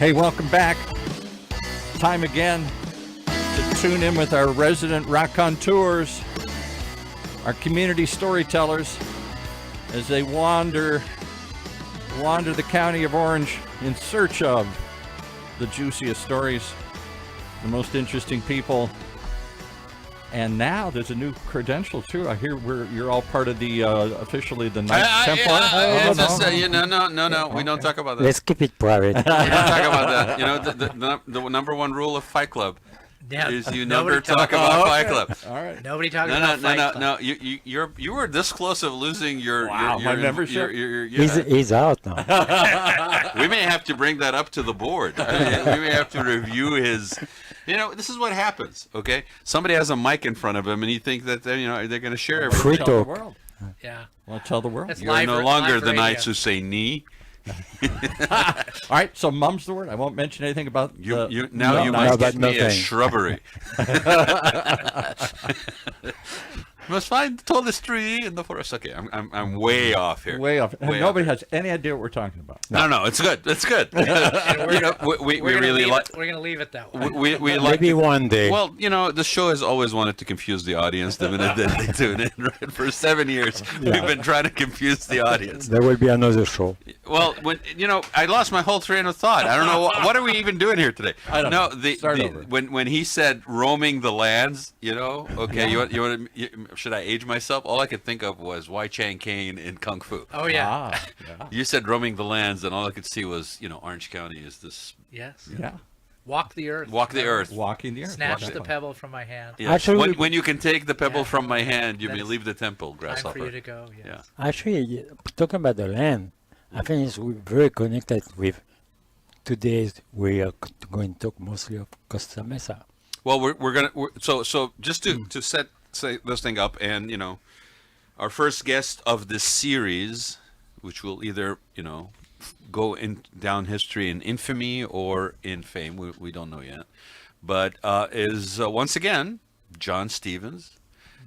Hey, welcome back. Time again to tune in with our resident raconteurs, our community storytellers, as they wander the county of Orange in search of the juiciest stories, the most interesting people. And now there's a new credential too. I hear you're all part of the officially the Knights Templar. No. We don't talk about that. Let's keep it private. We don't talk about that. You know, the number one rule of Fight Club is you never talk about Fight Club. All right. Nobody talks about Fight Club. No. You were this close of losing your my membership. He's out now. We may have to bring that up to the board. We may have to review his. You know, this is what happens. Okay, somebody has a mic in front of him, and you think that they're going to share everything. Free Tell the talk. world. Yeah. Well, tell the world. That's You're live no for- longer live the radio. knights who say knee. All right, so mum's the word. I won't mention anything about You must no, get but me a nothing. shrubbery. Must find the tallest tree in the forest. Okay, I'm way off here. way off. Way Nobody off. has any idea what we're talking about. No, it's good. It's good. You know, we really like. We're gonna leave it that way. We like. Maybe one day. Well, you know, the show has always wanted to confuse the audience the minute that they tune in. Right? For 7 years, we've been trying to confuse the audience. There will be another show. Well, I lost my whole train of thought. I don't know what are we even doing here today. I don't know. Start the over. when he said roaming the lands, okay, should I age myself? All I could think of was Wai Chang Kane in Kung Fu. Oh yeah. Yeah. You said roaming the lands, and all I could see was, Orange County is this. Yes. Yeah. Walk the earth. Walk the earth. Walking the earth. Snatch Walking the pebble from my hand. Yes. Actually, when you can take the pebble Yeah. from my hand, you That may is leave the temple, Time grasshopper. for you to go. Yes. Yeah. Actually, talking about the land, I think it's very connected with today's. We are going to talk mostly of Costa Mesa. Well, so just to set this thing up, and our first guest of this series, which will either go down history in infamy or in fame, we don't know yet, but is once again John Stevens.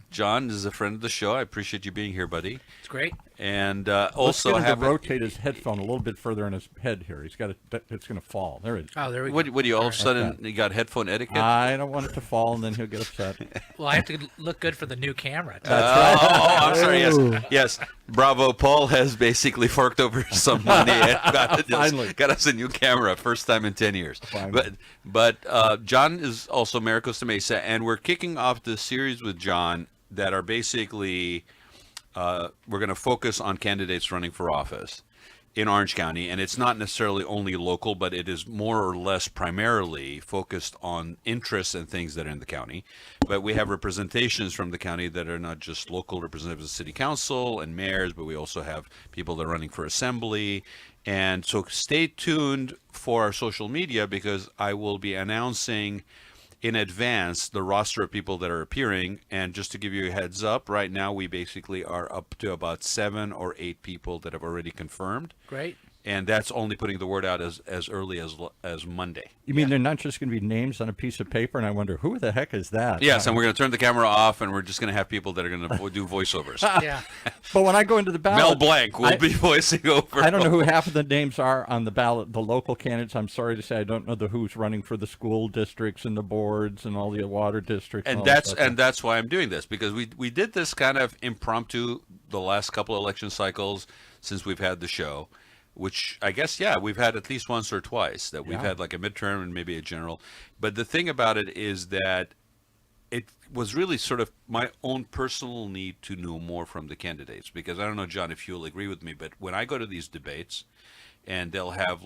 John is a friend of the show. I appreciate you being here, buddy. It's great. And Let's also get him have to rotate his headphone a little bit further in his head here. He's got it's going to fall. There it is. Oh, there we go. What do you all of a sudden you got headphone etiquette? I don't want it to fall, and then he'll get upset. Well, I have to look good for the new camera. too. I'm sorry. Oh. Yes. Bravo. Paul has basically forked over some money and Finally. got us a new camera, first time in 10 years. Finally. But John is also Mayor Costa Mesa, and we're kicking off this series with John that are basically we're going to focus on candidates running for office in Orange County, and it's not necessarily only local, but it is more or less primarily focused on interests and things that are in the county. But we have representations from the county that are not just local representatives of city council and mayors, but we also have people that are running for assembly. And so stay tuned for our social media, because I will be announcing in advance the roster of people that are appearing. And just to give you a heads up, right now we basically are up to about 7 or 8 people that have already confirmed, Great. and that's only putting the word out as early as Monday. You mean they're not just going to be names on a piece of paper? And I wonder, who the heck is that? Yes, and we're going to turn the camera off, and we're just going to have people that are going to do voiceovers. Yeah. But when I go into the ballot, Mel Blanc will be voicing over. I don't know who half of the names are on the ballot. The local candidates, I'm sorry to say, I don't know who's running for the school districts and the boards and all the water districts. And all that that's stuff. that's why I'm doing this, because we did this kind of impromptu the last couple of election cycles since we've had the show, which I guess we've had at least once or twice that we've had like a midterm and maybe a general. But the thing about it is that it was really sort of my own personal need to know more from the candidates, because I don't know, John, if you'll agree with me, but when I go to these debates and they'll have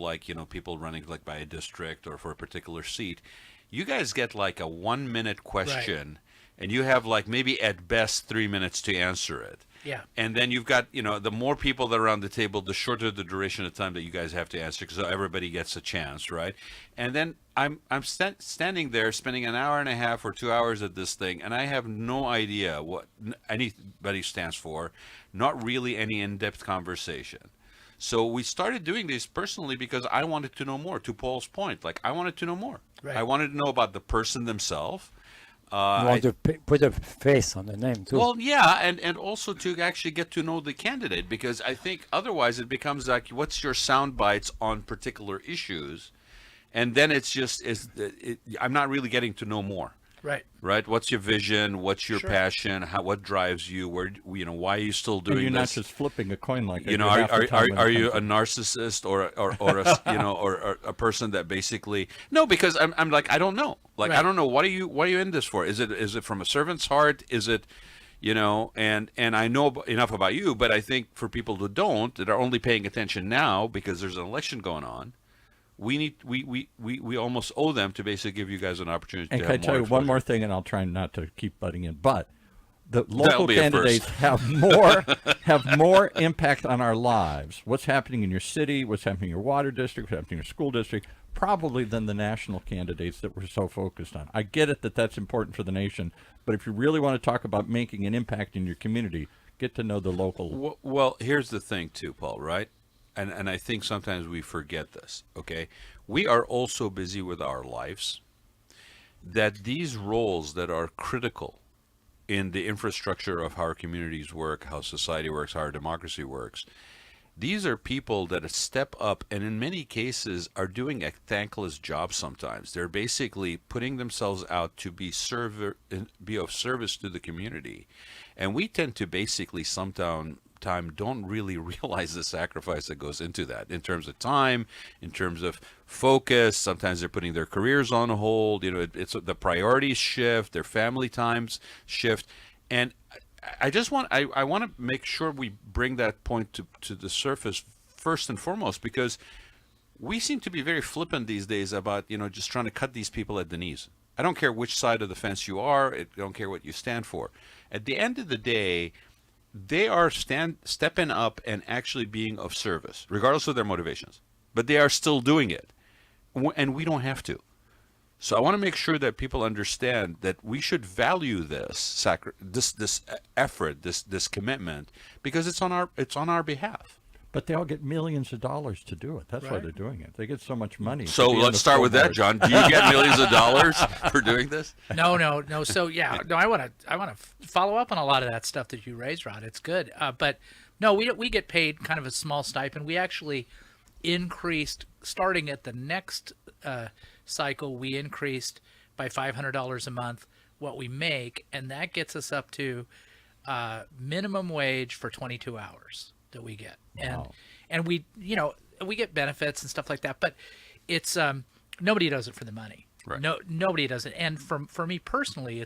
people running like by a district or for a particular seat, you guys get like a 1-minute question and you have like maybe at best 3 minutes to answer it. Yeah. And then you've got, the more people that are around the table, the shorter the duration of time that you guys have to answer, so everybody gets a chance, right? And then I'm standing there spending an hour and a half or 2 hours at this thing, and I have no idea what anybody stands for, not really any in-depth conversation. So we started doing this personally because I wanted to know more, to Paul's point. Like, I wanted to know more. Right. I wanted to know about the person themselves. You want to put a face on the name too. Well, yeah, and also to actually get to know the candidate, because I think otherwise it becomes like, what's your sound bites on particular issues? and then it's just I'm not really getting to know more. Right. Right? What's your vision? What's your Sure. passion? What drives you? Where why are you still doing And you're not this? just flipping a coin like I You know, do half the time when are it you comes a narcissist or or a person that basically no? Because I'm like I don't know. Like I Right. don't know. What are you in this for? Is it from a servant's heart? Is it and I know enough about you, but I think for people that are only paying attention now because there's an election going on, we almost owe them to basically give you guys an opportunity And to can I have tell more you one more exposure. thing, and I'll try not to keep butting in, but the That'll local be a candidates first. have more impact on our lives. What's happening in your city, what's happening in your water district, what's happening in your school district, probably than the national candidates that we're so focused on. I get it that that's important for the nation, but if you really want to talk about making an impact in your community, get to know the local. Well, here's the thing too, Paul, right? And I think sometimes we forget this, okay? We are all so busy with our lives that these roles that are critical in the infrastructure of how our communities work, how society works, how our democracy works, these are people that step up and in many cases are doing a thankless job sometimes. They're basically putting themselves out to be of service to the community. And we tend to basically sometimes don't really realize the sacrifice that goes into that in terms of time, in terms of focus. Sometimes they're putting their careers on hold. It's the priorities shift, their family times shift. And I want to make sure we bring that point to the surface first and foremost, because we seem to be very flippant these days about, just trying to cut these people at the knees. I don't care which side of the fence you are. I don't care what you stand for. At the end of the day, they are stepping up and actually being of service, regardless of their motivations. But they are still doing it, and we don't have to. So I want to make sure that people understand that we should value this effort, this commitment, because it's on our behalf. But they all get millions of dollars to do it. That's why Right. they're doing it. They get so much money. So to be on let's the start school with that, board. John. Do you get millions of dollars for doing this? No. So yeah, no. I want to follow up on a lot of that stuff that you raised, Rod. It's good, but no, we get paid kind of a small stipend. We actually increased starting at the next cycle. We increased by $500 a month what we make, and that gets us up to minimum wage for 22 hours that we get. Wow. And we we get benefits and stuff like that, but it's nobody does it for the money. Right. No, nobody does it. And for me personally,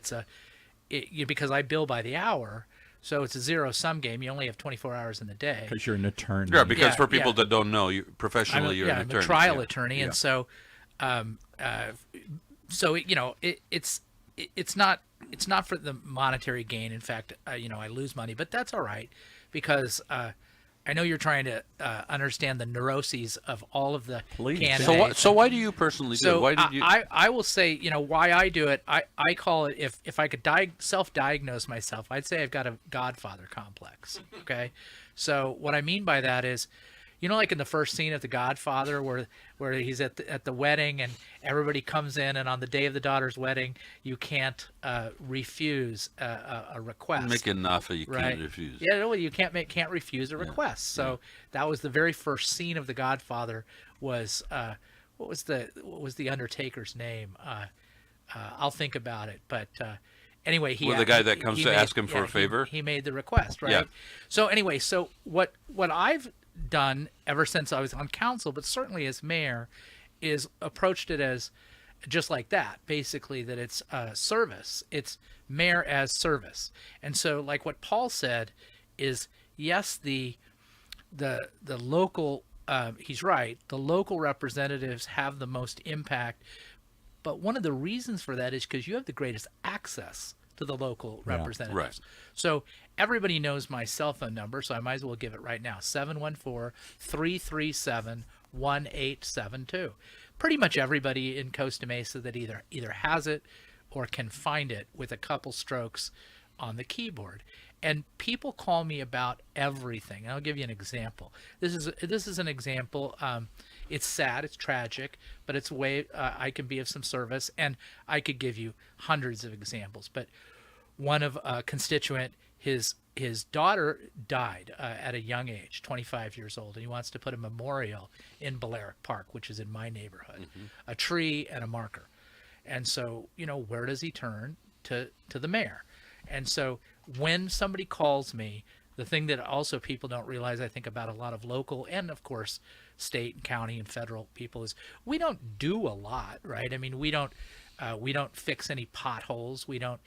because I bill by the hour, so it's a zero-sum game. You only have 24 hours in the day. Because you're an attorney. Yeah, because Yeah, for people yeah. that don't know, professionally you're an I'm attorney. a trial Yeah. attorney, Yeah. and so it's not for the monetary gain. In fact, I lose money, but that's all right because I know you're trying to understand the neuroses of all of the Please. candidates. So why do you personally do it? So Why did you? I will say, why I do it. I call it, if I could self-diagnose myself, I'd say I've got a Godfather complex. Okay, so what I mean by that is, like in the first scene of The Godfather, where he's at the wedding and everybody comes in, and on the day of the daughter's wedding, you can't refuse a request. Make an offer you Right. can't refuse. Yeah, no, you can't refuse a request. So that was the very first scene of The Godfather. Was what was the Undertaker's name? I'll think about it. But anyway, Well, the guy that comes to ask him for a favor? He made the request, right? Yeah. So anyway, so what I've done ever since I was on council, but certainly as mayor, is approached it as just like that, basically, that it's service. It's mayor as service. And so, like what Paul said is, yes, the local, he's right, the local representatives have the most impact, but one of the reasons for that is because you have the greatest access to the local representatives. Right. So everybody knows my cell phone number, so I might as well give it right now, 714-337-1872. Pretty much everybody in Costa Mesa that either has it or can find it with a couple strokes on the keyboard. And people call me about everything. And I'll give you an example. This is an example. It's sad, it's tragic, but it's a way I can be of some service, and I could give you hundreds of examples. But one of a constituent, his daughter died at a young age, 25 years old, and he wants to put a memorial in Balearic Park, which is in my neighborhood, a tree and a marker. And so, where does he turn? To the mayor. And so when somebody calls me, the thing that also people don't realize, I think, about a lot of local and, of course, state and county and federal people is we don't do a lot, right? I mean, we don't fix any potholes. We don't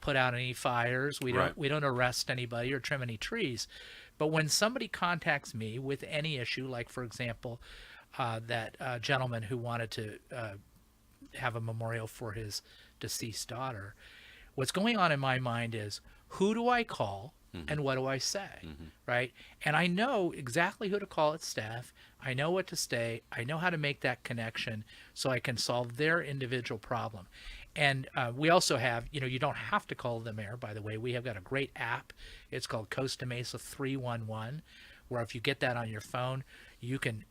put out any fires. We don't arrest anybody or trim any trees. But when somebody contacts me with any issue, like, for example, that gentleman who wanted to have a memorial for his deceased daughter, what's going on in my mind is, who do I call and what do I say, right? And I know exactly who to call at staff. I know what to say. I know how to make that connection so I can solve their individual problem. And we also have, you don't have to call the mayor, by the way. We have got a great app. It's called Costa Mesa 311, where if you get that on your phone, you can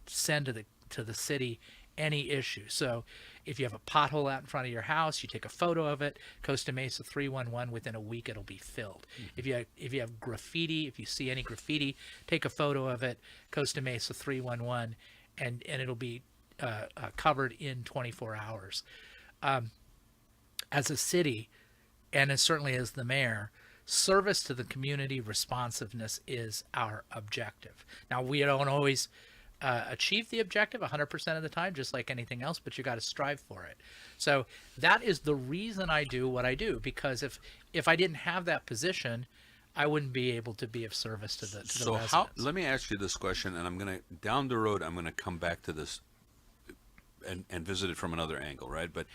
send to the city any issue. So if you have a pothole out in front of your house, you take a photo of it, Costa Mesa 311, within a week it'll be filled. If you have graffiti, if you see any graffiti, take a photo of it, Costa Mesa 311, and it'll be covered in 24 hours. As a city, and as certainly as the mayor, service to the community, responsiveness is our objective. Now, we don't always achieve the objective 100% of the time, just like anything else, but you got to strive for it. So that is the reason I do what I do, because if I didn't have that position, I wouldn't be able to be of service to the residents. Let me ask you this question, and I'm going to, down the road, I'm going to come back to this and visit it from another angle, right? But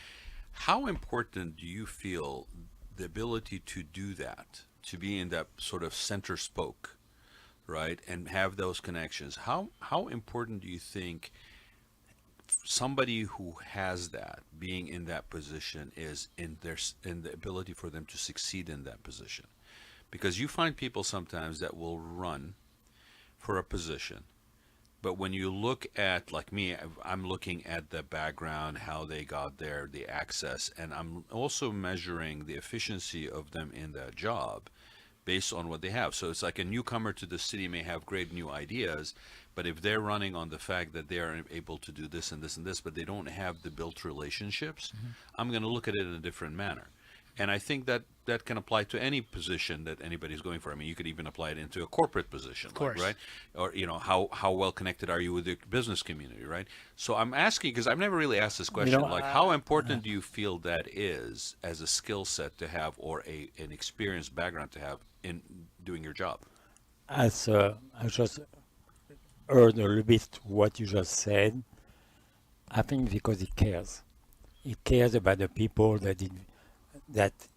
how important do you feel the ability to do that, to be in that sort of center spoke, right, and have those connections? How important do you think somebody who has that, being in that position, is in the ability for them to succeed in that position? Because you find people sometimes that will run for a position, but when you look at, like me, I'm looking at the background, how they got there, the access, and I'm also measuring the efficiency of them in that job based on what they have. So it's like a newcomer to the city may have great new ideas, but if they're running on the fact that they are able to do this and this and this, but they don't have the built relationships, I'm going to look at it in a different manner. And I think that can apply to any position that anybody's going for. I mean, you could even apply it into a corporate position, of course, right? Or, how well connected are you with the business community, right? So I'm asking, because I've never really asked this question, how important do you feel that is as a skill set to have, or an experienced background to have in doing your job? I just heard a little bit what you just said. I think because he cares. He cares about the people that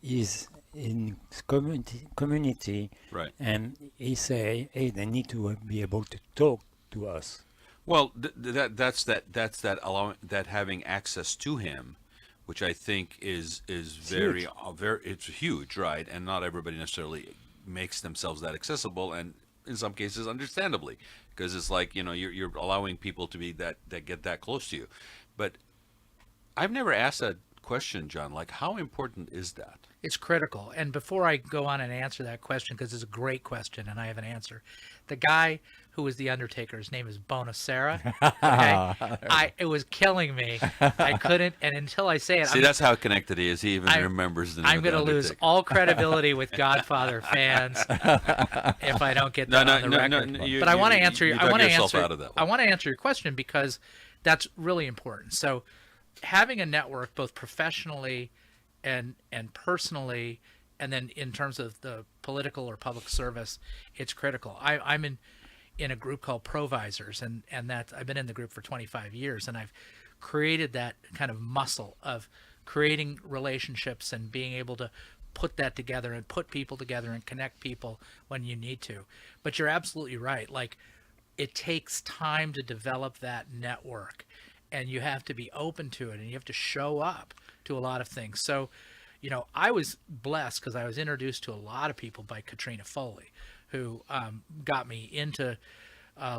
is in community, right? And he say, hey, they need to be able to talk to us. Well, that's having access to him, which I think is very it's huge, right? And not everybody necessarily makes themselves that accessible, and in some cases, understandably, because it's like, you're allowing people to be that get that close to you. But I've never asked that question, John. Like, how important is that? It's critical. And before I go on and answer that question, because it's a great question and I have an answer, the guy who was the Undertaker, his name is Bonacera. Okay? It was killing me. I couldn't, and until I say it, see, that's how connected he is. He even remembers the name. I'm going to lose all credibility with Godfather fans if I don't get that on the record. But I want to answer. I want to answer your question, because that's really important. So, having a network, both professionally and personally, and then in terms of the political or public service, it's critical. I'm in a group called Provisors, and that I've been in the group for 25 years, and I've created that kind of muscle of creating relationships and being able to put that together and put people together and connect people when you need to. But you're absolutely right. Like, it takes time to develop that network, and you have to be open to it, and you have to show up to a lot of things. So, I was blessed because I was introduced to a lot of people by Katrina Foley, who got me into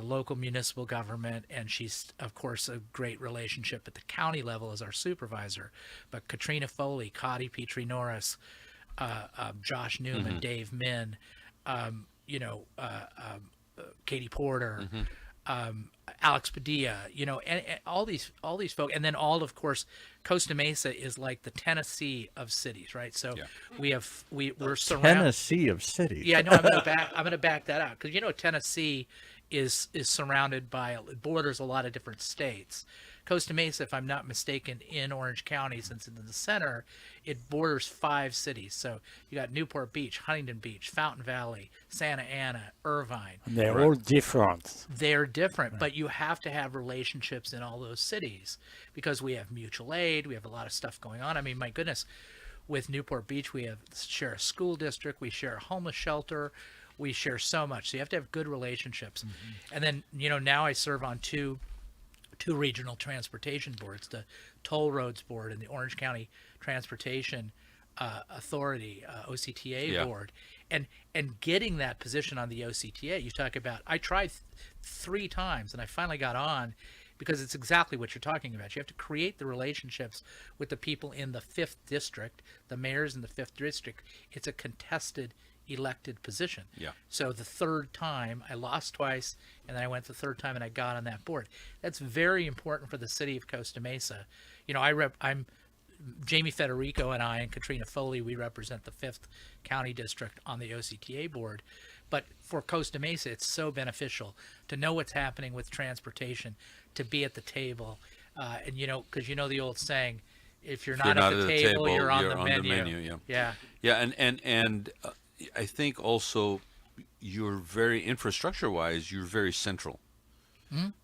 local municipal government, and she's, of course, a great relationship at the county level as our supervisor. But Katrina Foley, Cotty Petrie Norris, Josh Newman, Dave Min, Katie Porter, Alex Padilla, and all these folks, and then of course, Costa Mesa is like the Tennessee of cities, right? So we're surrounded. Tennessee of cities. Yeah, no, I'm gonna back that out because Tennessee is surrounded by borders a lot of different states. Costa Mesa, if I'm not mistaken, in Orange County, since it's in the center, it borders 5 cities. So you got Newport Beach, Huntington Beach, Fountain Valley, Santa Ana, Irvine. And they're all different. They're different, but you have to have relationships in all those cities because we have mutual aid. We have a lot of stuff going on. I mean, my goodness, with Newport Beach, we share a school district, we share a homeless shelter, we share so much. So you have to have good relationships. And then, now I serve on two regional transportation boards, the Toll Roads Board and the Orange County Transportation Authority, OCTA board. And getting that position on the OCTA, you talk about, I tried 3 times and I finally got on because it's exactly what you're talking about. You have to create the relationships with the people in the 5th district, the mayors in the 5th district. It's a contested elected position. Yeah. So the 3rd time, I lost twice, and then I went the 3rd time and I got on that board. That's very important for the city of Costa Mesa. I'm Jamie Federico and I and Katrina Foley, we represent the 5th County District on the OCTA board. But for Costa Mesa, it's so beneficial to know what's happening with transportation, to be at the table. And because the old saying, if you're not at the table, you're on the menu. Yeah. And I think also you're very infrastructure-wise, you're very central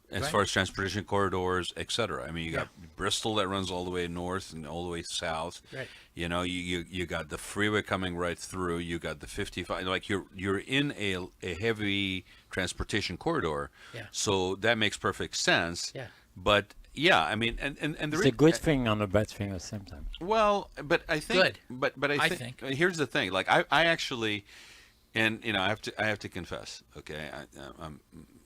as far as transportation corridors, etc. I mean, you got Bristol that runs all the way north and all the way south. Right. You got the freeway coming right through. You got the 55. Like you're in a heavy transportation corridor. Yeah. So that makes perfect sense. Yeah. But yeah, I mean, and it's a good thing and a bad thing at the same time. Well, but I think, Good. but I think here's the thing. Like I actually, and I have to confess. Okay,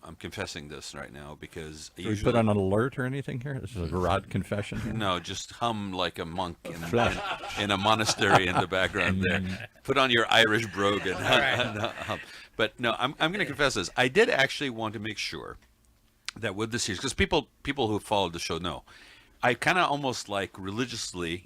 I'm confessing this right now because Do we put on an alert or anything here? This is a Raad confession. No, just hum like a monk in a monastery in the background there. Put on your Irish brogue and hum. But no, I'm going to confess this. I did actually want to make sure that with the series, because people who followed the show know, I kind of almost like religiously,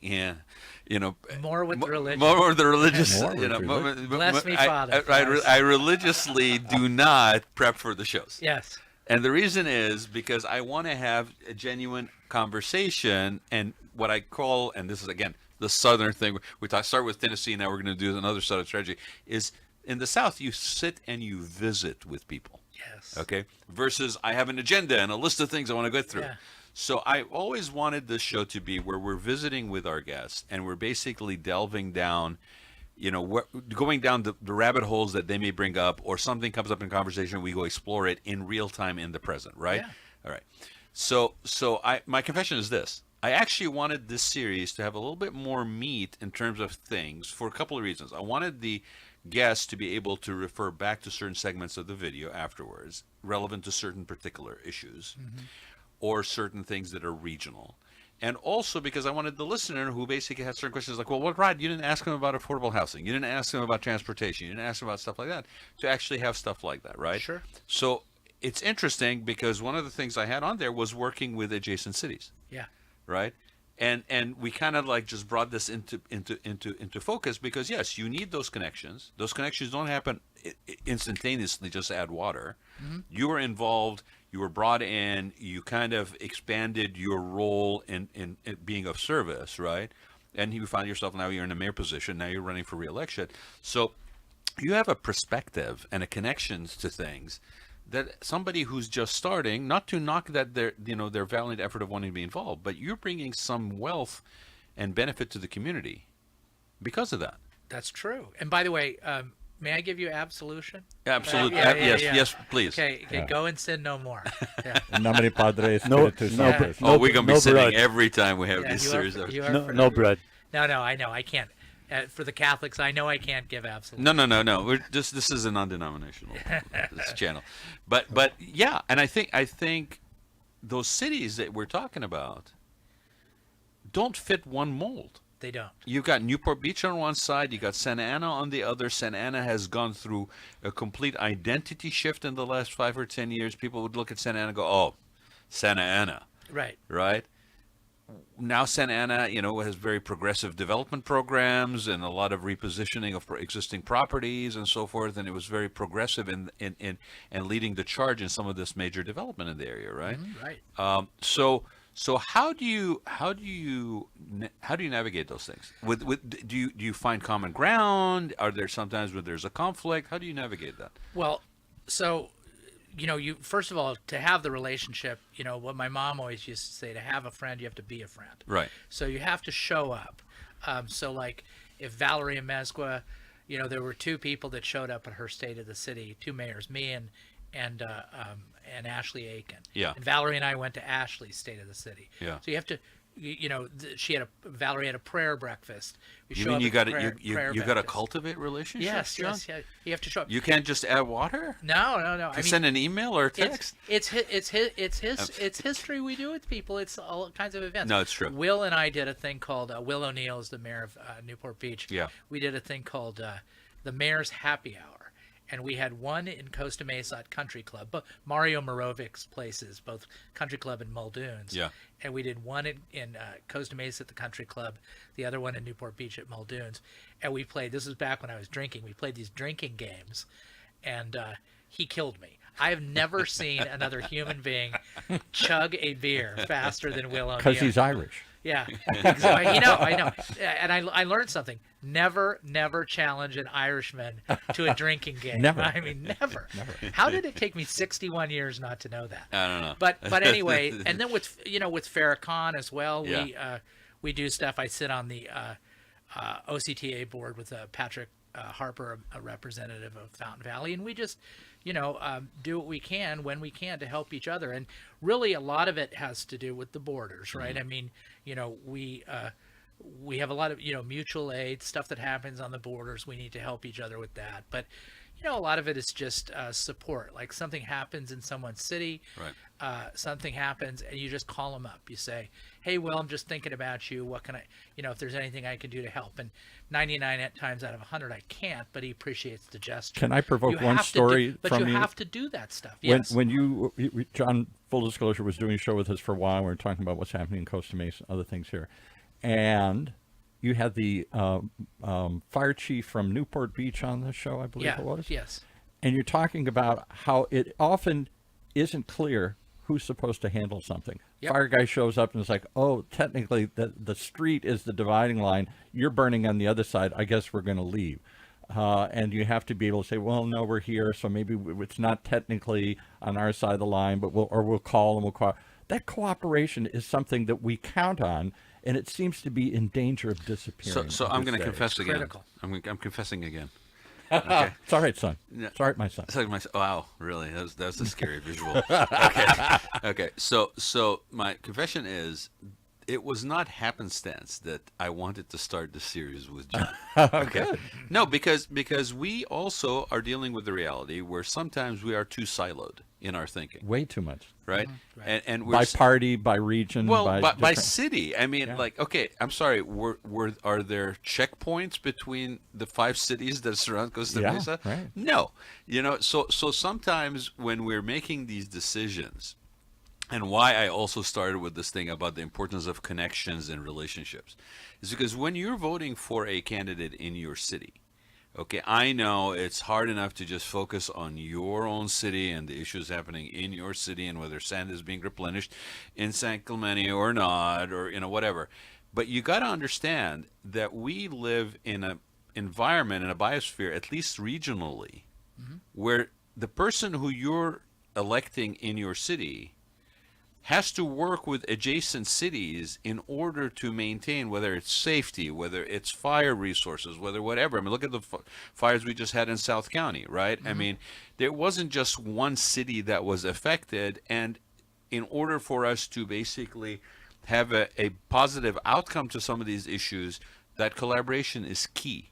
More with religion. more with the religious, Bless me, Father. I religiously do not prep for the shows. Yes. And the reason is because I want to have a genuine conversation, and what I call, and this is again the Southern thing. Start with Tennessee, now we're going to do another Southern strategy. Is in the South you sit and you visit with people. Yes. Okay. Versus I have an agenda and a list of things I want to go through. Yeah. So I always wanted this show to be where we're visiting with our guests and we're basically delving down, going down the rabbit holes that they may bring up, or something comes up in conversation, we go explore it in real time in the present, right? Yeah. All right. So my confession is this. I actually wanted this series to have a little bit more meat in terms of things for a couple of reasons. I wanted the guests to be able to refer back to certain segments of the video afterwards, relevant to certain particular issues, or certain things that are regional. And also because I wanted the listener who basically had certain questions like, well, what, Rod, you didn't ask him about affordable housing. You didn't ask him about transportation. You didn't ask him about stuff like that, to actually have stuff like that, right? Sure. So it's interesting because one of the things I had on there was working with adjacent cities. Yeah. Right? And we kind of like just brought this into focus because yes, you need those connections. Those connections don't happen instantaneously. Just add water. You were involved. You were brought in. You kind of expanded your role in being of service, right? And you found yourself now you're in a mayor position. Now you're running for re-election. So you have a perspective and a connections to things that somebody who's just starting, not to knock that their valiant effort of wanting to be involved, but you're bringing some wealth and benefit to the community because of that. That's true. And by the way, may I give you absolution? Absolutely. Yes, please. Okay, go and sin no more. Yeah. In nomine Padre, No, Spiritus no, Sanctus. We're going to be no sitting blood. every time we have Yeah, this you series. No blood. No, I know. I can't. For the Catholics, I know I can't give absolute. No. We're just this is a non-denominational this channel, but yeah, and I think those cities that we're talking about don't fit one mold. They don't. You've got Newport Beach on one side, you got Santa Ana on the other. Santa Ana has gone through a complete identity shift in the last 5 or 10 years. People would look at Santa Ana and go, oh, Santa Ana, Right. right? Now Santa Ana, has very progressive development programs and a lot of repositioning of existing properties and so forth, and it was very progressive in leading the charge in some of this major development in the area, right? Right. So how do you navigate those things? Do you find common ground? Are there sometimes where there's a conflict? How do you navigate that? Well, so you first of all, to have the relationship, what my mom always used to say, to have a friend, you have to be a friend. Right. So you have to show up. So like if Valerie and Mesqua, there were 2 people that showed up at her State of the City, 2 mayors, me and Ashley Aiken. Yeah. And Valerie and I went to Ashley's State of the City. Yeah. So you have to, Valerie had a prayer breakfast. You mean you got to you got to cultivate relationships? Yes, John? yes, yeah. You have to show up. You can't just add water. No. Send an email or a text. It's history we do with people. It's all kinds of events. No, it's true. Will and I did a thing called Will O'Neill is the mayor of Newport Beach. Yeah. We did a thing called the Mayor's Happy Hour, and we had one in Costa Mesa at Country Club, but Mario Morovic's places, both Country Club and Muldoon's. Yeah. And we did one in Costa Mesa at the Country Club, the other one in Newport Beach at Muldoon's. And we played, this was back when I was drinking, we played these drinking games, and he killed me. I have never seen another human being chug a beer faster than Will O'Neill. Because he's Irish. Yeah, I know. And I learned something. Never challenge an Irishman to a drinking game. Never. I mean, never. How did it take me 61 years not to know that? I don't know. But anyway, and then with Farrakhan as well, Yeah. we do stuff. I sit on the OCTA board with Patrick Harper, a representative of Fountain Valley, and we just do what we can when we can to help each other. And really, a lot of it has to do with the borders, right? Mm-hmm. I mean, we have a lot of mutual aid stuff that happens on the borders. We need to help each other with that. But a lot of it is just support. Like something happens in someone's city, Right. Something happens, and you just call them up. You say, "Hey, Will, I'm just thinking about you. What can I, if there's anything I can do to help?" And 99 times out of 100, I can't, but he appreciates the gesture. Can I provoke You one have to story but from you you? have to do that stuff. Yes. When John, full disclosure, was doing a show with us for a while. We were talking about what's happening in Costa Mesa, other things here, and you had the fire chief from Newport Beach on the show, I believe Yeah. it was. Yes. And you're talking about how it often isn't clear who's supposed to handle something. Yep. Fire guy shows up and it's like, oh, technically the street is the dividing line. You're burning on the other side. I guess we're going to leave. And you have to be able to say, well, no, we're here, so maybe it's not technically on our side of the line, but we'll call and we'll call. That cooperation is something that we count on, and it seems to be in danger of disappearing. So I'm going to these days. confess again. Critical. I'm confessing again. It's all right, son. No. It's all right, my son. It's like wow, really? That's a scary visual. Okay. So my confession is, it was not happenstance that I wanted to start the series with John. Okay. Good. No, because we also are dealing with the reality where sometimes we are too siloed in our thinking, Way too much. right? Right. And we're By party, by region, well, by by different- city. I mean, Yeah. like, okay, I'm sorry. Are there checkpoints between the 5 cities that surround Costa Yeah, Mesa? right. No. So sometimes when we're making these decisions, and why I also started with this thing about the importance of connections and relationships, is because when you're voting for a candidate in your city, okay, I know it's hard enough to just focus on your own city and the issues happening in your city and whether sand is being replenished in San Clemente or not, or whatever. But you got to understand that we live in an environment, in a biosphere, at least regionally, where the person who you're electing in your city has to work with adjacent cities in order to maintain, whether it's safety, whether it's fire resources, whether whatever. I mean, look at the fires we just had in South County, right? I mean, there wasn't just one city that was affected, and in order for us to basically have a positive outcome to some of these issues, that collaboration is key.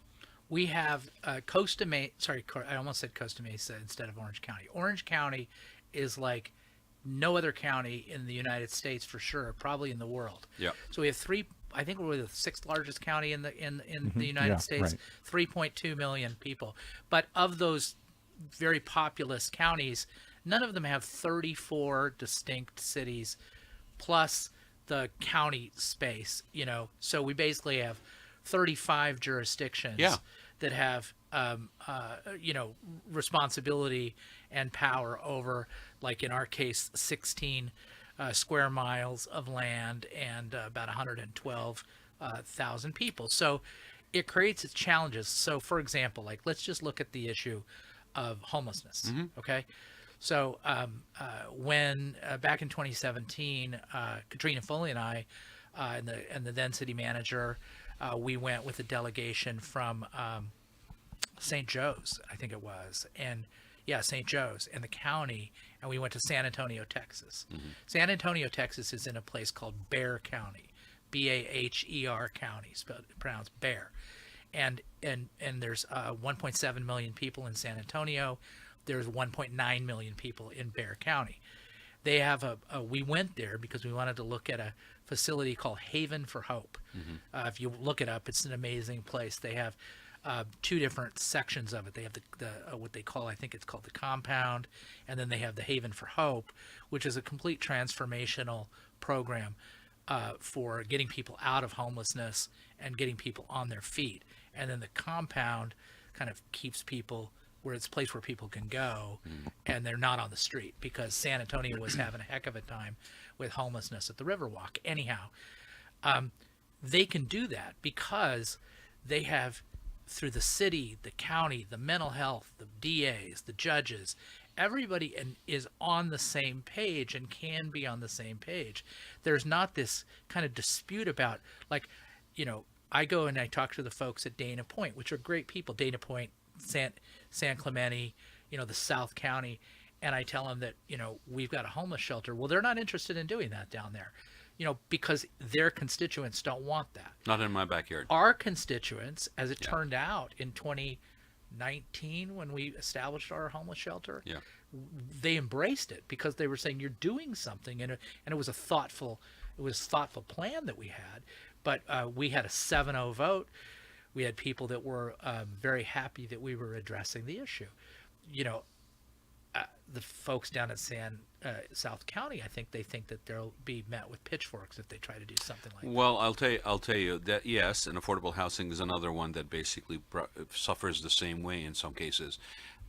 We have Costa Mesa. Sorry, I almost said Costa Mesa instead of Orange County. Orange County is like no other county in the United States for sure, probably in the world. Yeah. So we have 3 I think we're the sixth largest county in the United Yeah, States, right. 3.2 million people. But of those very populous counties, none of them have 34 distinct cities plus the county space, So we basically have 35 jurisdictions Yeah. that have, responsibility and power over, like in our case, 16 square miles of land and about 112,000 people. So it creates its challenges. So, for example, like let's just look at the issue of homelessness. Okay. So when back in 2017, Katrina Foley and I, and the then city manager, we went with a delegation from St. Joe's, I think it was, and St. Joe's and the county, and we went to San Antonio, Texas. San Antonio, Texas is in a place called Bexar County, Baher County, pronounced Bear, and there's 1.7 million people in San Antonio. There's 1.9 million people in Bexar County. They have we went there because we wanted to look at a facility called Haven for Hope. If you look it up, it's an amazing place. They have two different sections of it. They have the what they call, I think it's called the compound, and then they have the Haven for Hope, which is a complete transformational program for getting people out of homelessness and getting people on their feet. And then the compound kind of keeps people where it's a place where people can go and they're not on the street, because San Antonio was having a heck of a time with homelessness at the Riverwalk. Anyhow, they can do that because they have, through the city, the county, the mental health, the DAs, the judges, everybody is on the same page and can be on the same page. There's not this kind of dispute about, like, I go and I talk to the folks at Dana Point, which are great people, Dana Point, San Clemente, the South County, and I tell them that, we've got a homeless shelter. Well, they're not interested in doing that down there, because their constituents don't want that. Not in my backyard. Our constituents, as it turned out in 2019 when we established our homeless shelter, they embraced it because they were saying you're doing something, and it was a thoughtful plan that we had. But we had a 7-0 vote. We had people that were very happy that we were addressing the issue. The folks down at South County, I think they think that they'll be met with pitchforks if they try to do something like that. Well, I'll tell you that yes, and affordable housing is another one that basically suffers the same way in some cases.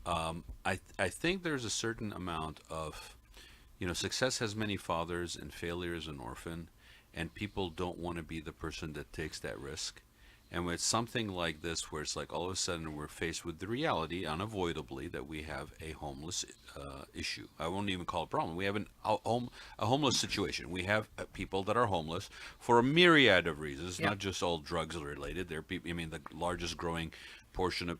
I think there's a certain amount of, success has many fathers and failure is an orphan, and people don't want to be the person that takes that risk. And with something like this, where it's like all of a sudden we're faced with the reality, unavoidably, that we have a homeless issue. I won't even call it a problem. We have a homeless situation. We have people that are homeless for a myriad of reasons, not just all drugs related. There are people. I mean, the largest growing portion of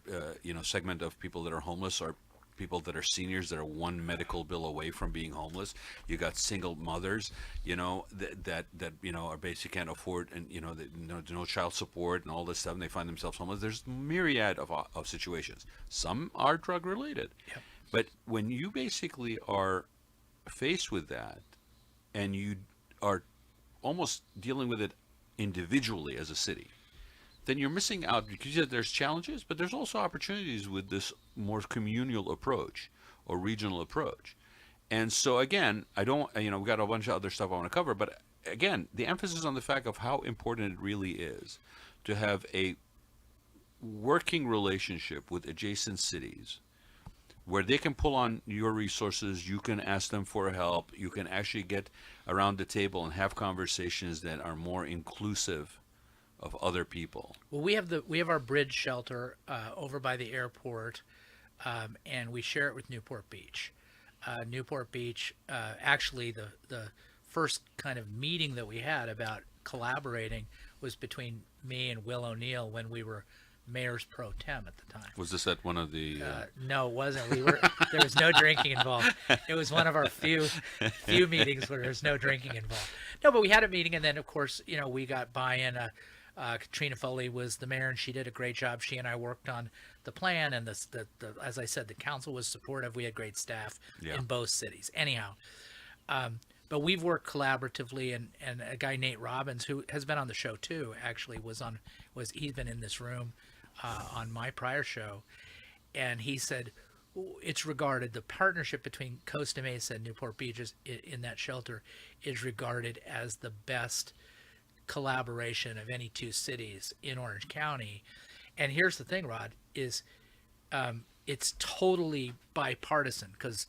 segment of people that are homeless are people that are seniors that are one medical bill away from being homeless. You got single mothers, that are basically can't afford, and no child support and all this stuff, and they find themselves homeless. There's myriad of situations. Some are drug related, but when you basically are faced with that, and you are almost dealing with it individually as a city, then you're missing out, because there's challenges, but there's also opportunities with this more communal approach or regional approach. And so again, we've got a bunch of other stuff I want to cover, but again, the emphasis on the fact of how important it really is to have a working relationship with adjacent cities where they can pull on your resources, you can ask them for help, you can actually get around the table and have conversations that are more inclusive of other people. Well, we have our bridge shelter over by the airport, and we share it with Newport Beach. Newport Beach, actually, the first kind of meeting that we had about collaborating was between me and Will O'Neill when we were mayors pro tem at the time. Was this at one of the? No, it wasn't. There was no drinking involved. It was one of our few meetings where there's no drinking involved. No, but we had a meeting, and then of course, we got buy-in. Katrina Foley was the mayor, and she did a great job. She and I worked on the plan, and the as I said, the council was supportive. We had great staff in both cities. Anyhow, but we've worked collaboratively, and a guy, Nate Robbins, who has been on the show too, actually he's been in this room on my prior show, and he said it's regarded, the partnership between Costa Mesa and Newport Beach in that shelter is regarded as the best collaboration of any two cities in Orange County. And here's the thing, Rod, is it's totally bipartisan, because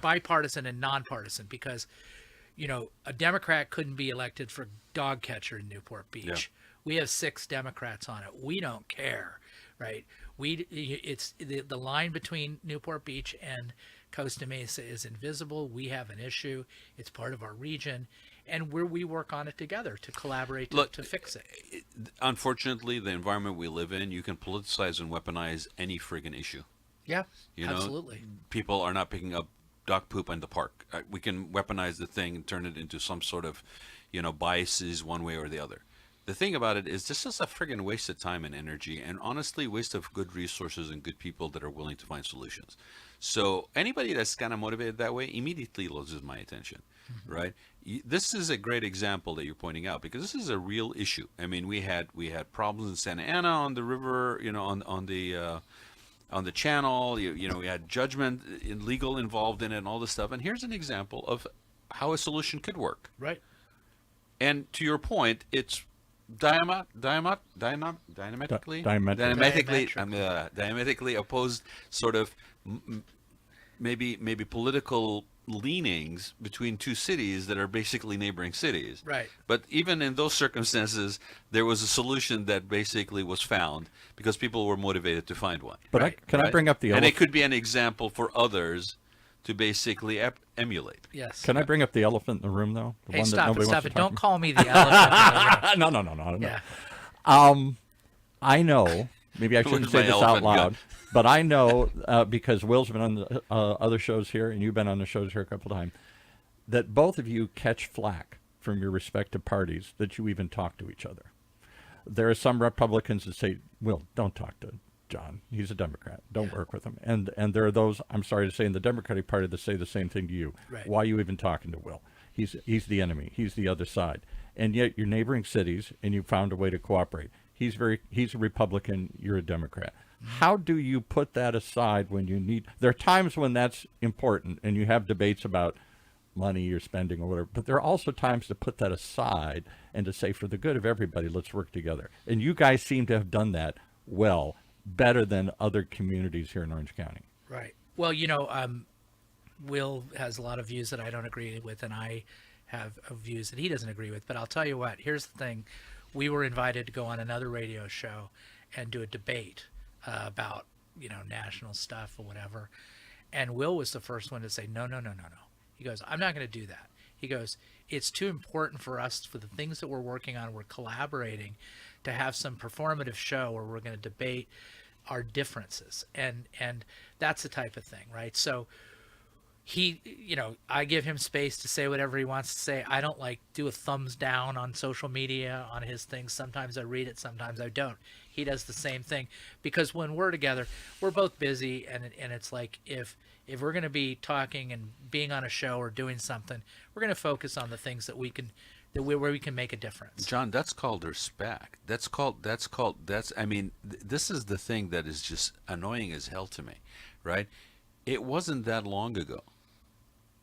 bipartisan and nonpartisan, because a Democrat couldn't be elected for dog catcher in Newport Beach. Yeah. We have 6 Democrats on it. We don't care, right? It's the line between Newport Beach and Costa Mesa is invisible. We have an issue. It's part of our region, and we work on it together to collaborate to fix it. Unfortunately, the environment we live in, you can politicize and weaponize any friggin' issue. Yeah, absolutely. People are not picking up dog poop in the park. We can weaponize the thing and turn it into some sort of, biases one way or the other. The thing about it is this is a friggin' waste of time and energy, and honestly, waste of good resources and good people that are willing to find solutions. So anybody that's kind of motivated that way immediately loses my attention, right? This is a great example that you're pointing out, because this is a real issue. I mean, we had problems in Santa Ana on the river, on the channel. We had judgment legal involved in it and all this stuff. And here's an example of how a solution could work. Right. And to your point, it's diametrically opposed sort of maybe political leanings between two cities that are basically neighboring cities. Right. But even in those circumstances, there was a solution that basically was found because people were motivated to find one. But right? I bring up the and it could be an example for others to basically emulate. Yes. Can I bring up the elephant in the room, though? The Hey, one that stop nobody it! wants Stop to it! talk Don't about? call me the elephant. No. Yeah. I know, maybe I shouldn't With say my this out elephant loud, gun. but I know, because Will's been on the other shows here, and you've been on the shows here a couple times, that both of you catch flack from your respective parties that you even talk to each other. There are some Republicans that say, Will, don't talk to John. He's a Democrat. Don't work with him. And there are those, I'm sorry to say, in the Democratic Party that say the same thing to you. Right. Why are you even talking to Will? He's the enemy. He's the other side. And yet you're neighboring cities, and you found a way to cooperate. He's a Republican. You're a Democrat. How do you put that aside when you need? There are times when that's important, and you have debates about money you're spending or whatever. But there are also times to put that aside and to say, for the good of everybody, let's work together. And you guys seem to have done that well, better than other communities here in Orange County. Right. Well, Will has a lot of views that I don't agree with, and I have views that he doesn't agree with. But I'll tell you what, here's the thing. We were invited to go on another radio show and do a debate about, national stuff or whatever. And Will was the first one to say, no. He goes, I'm not going to do that. He goes, it's too important for us, for the things that we're working on, we're collaborating, to have some performative show where we're going to debate our differences. And that's the type of thing, right? So he, I give him space to say whatever he wants to say. I don't do a thumbs down on social media on his things. Sometimes I read it, sometimes I don't. He does the same thing, because when we're together, we're both busy, and it's like if we're going to be talking and being on a show or doing something, we're going to focus on the things that we can, where we can make a difference. John, that's called respect. This is the thing that is just annoying as hell to me, right? It wasn't that long ago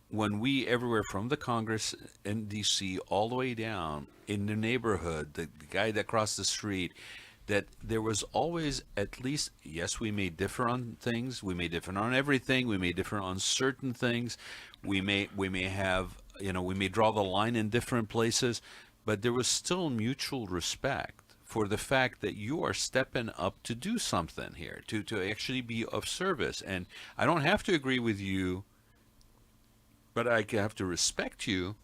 when we, everywhere from the Congress in D.C. all the way down in the neighborhood, the guy that crossed the street, that there was always at least, yes, we may differ on things, we may differ on everything, we may differ on certain things, we may have, we may draw the line in different places, but there was still mutual respect for the fact that you are stepping up to do something here, to actually be of service. And I don't have to agree with you, but I have to respect you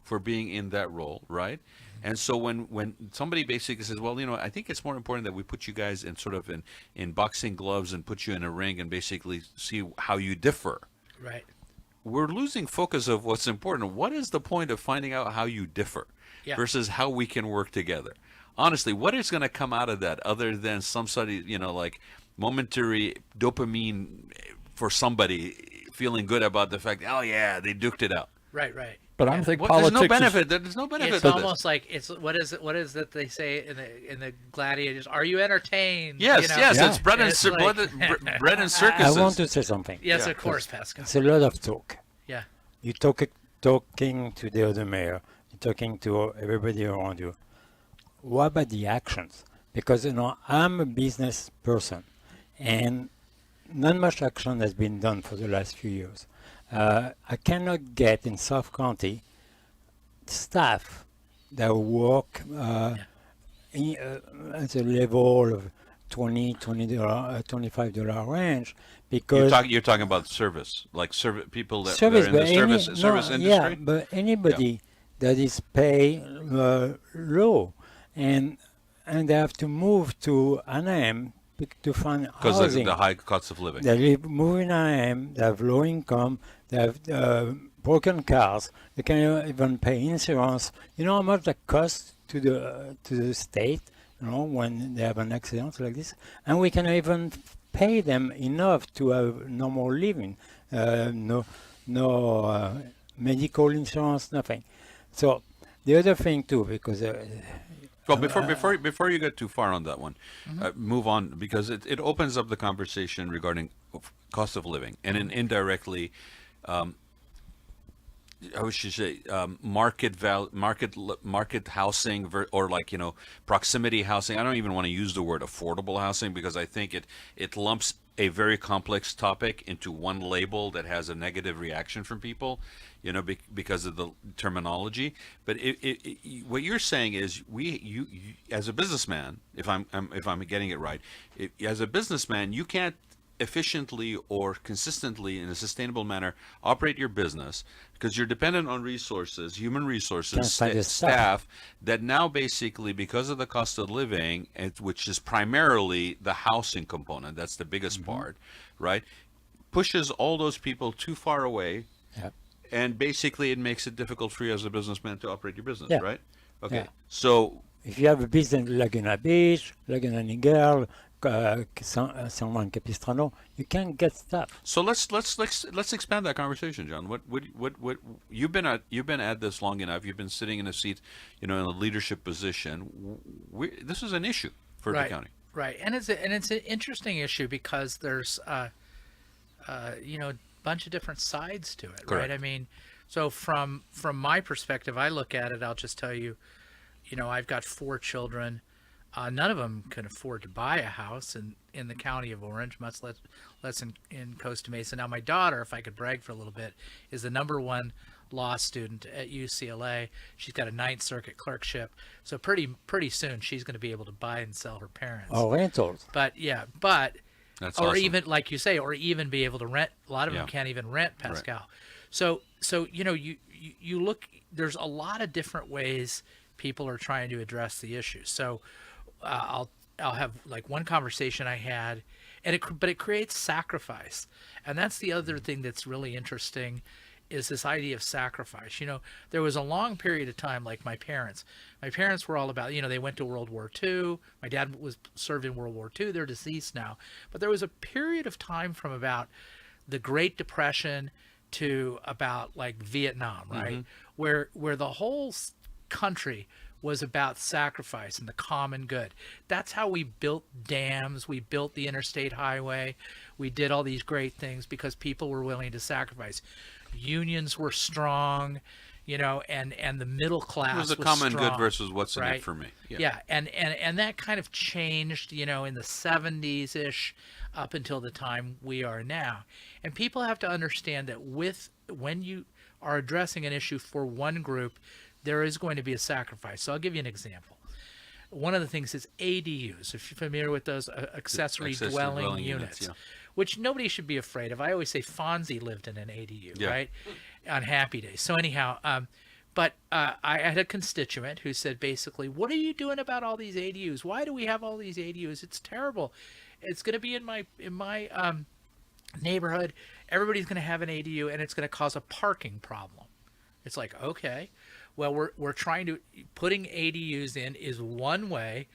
for being in that role, right? And so when somebody basically says, well, I think it's more important that we put you guys in sort of in boxing gloves and put you in a ring and basically see how you differ. Right. We're losing focus of what's important. What is the point of finding out how you differ versus how we can work together? Honestly, what is going to come out of that other than somebody, momentary dopamine for somebody feeling good about the fact, oh yeah, they duked it out. Right. But I think There's politics no is- benefit. There's no benefit It's to almost like it's what is it they say in the gladiators? Are you entertained? this. Yes, You know? yes, Yeah. it's bread and It's cir- like- bread and I circuses. want to say something. Yes, Yeah. of course, Pascal. It's a lot of talk. Yeah. You're talking to the other mayor. You're talking to everybody around you. What about the actions? Because I'm a business person, and not much action has been done for the last few years. I cannot get in South County staff that work at a level of $20, $25 range because You're talking about service, like people that are service, in but the service industry. yeah, but anybody that is paid low, and they have to move to Anaheim to find Because of housing. the high cost of living. They move in Anaheim. They have low income. They have broken cars. They can't even pay insurance. You know how much that costs to the state, when they have an accident like this, and we can even pay them enough to have normal living, no medical insurance, nothing. So the other thing too, because Well, before you get too far on that one, move on, because it opens up the conversation regarding cost of living, and indirectly, how should you say, market housing, or proximity housing. I don't even want to use the word affordable housing, because I think it lumps a very complex topic into one label that has a negative reaction from people, because of the terminology. But what you're saying is, you as a businessman, if I'm getting it right, as a businessman, you can't efficiently or consistently in a sustainable manner operate your business because you're dependent on resources, human resources, Can't find the staff, that now basically, because of the cost of living, which is primarily the housing component, that's the biggest part, right, pushes all those people too far away. Yep. And basically it makes it difficult for you as a businessman to operate your business, Yeah. right? Okay. Yeah. So if you have a business Laguna Beach, Laguna Niguel, San Juan Capistrano, you can't get stuff. So let's expand that conversation, John. What you've been at this long enough. You've been sitting in a seat, in a leadership position. This is an issue for the county, right? And it's an interesting issue because there's a bunch of different sides to it, Correct. right? I mean, so from my perspective, I look at it. I'll just tell you, I've got 4 children. None of them can afford to buy a house in the county of Orange, much less in Costa Mesa. Now, my daughter, if I could brag for a little bit, is the #1 law student at UCLA. She's got a 9th Circuit clerkship. So pretty soon she's going to be able to buy and sell her parents. Or rentals. But That's or awesome. even, like you say, or even be able to rent. A lot of them Yeah. can't even rent, Pascal. So you look, there's a lot of different ways people are trying to address the issue. So I'll have like one conversation I had, but it creates sacrifice, and that's the other thing that's really interesting, is this idea of sacrifice. There was a long period of time, like my parents were all about, they went to World War II. My dad served in World War II. They're deceased now, but there was a period of time from about the Great Depression to about like Vietnam, right? Where the whole country was about sacrifice and the common good. That's how we built dams, we built the interstate highway, we did all these great things because people were willing to sacrifice. Unions were strong, and the middle class it was was a common strong, good versus what's in right? it for me. Yeah, and that kind of changed, in the 70s-ish up until the time we are now. And people have to understand that when you are addressing an issue for one group, there is going to be a sacrifice. So I'll give you an example. One of the things is ADUs, if you're familiar with those, accessory dwelling units, which nobody should be afraid of. I always say Fonzie lived in an ADU, right, on Happy Days. So anyhow, but I had a constituent who said basically, what are you doing about all these ADUs? Why do we have all these ADUs? It's terrible. It's going to be in my neighborhood. Everybody's going to have an ADU, and it's going to cause a parking problem. It's like, okay. Well, we're trying to, putting ADUs in is one way,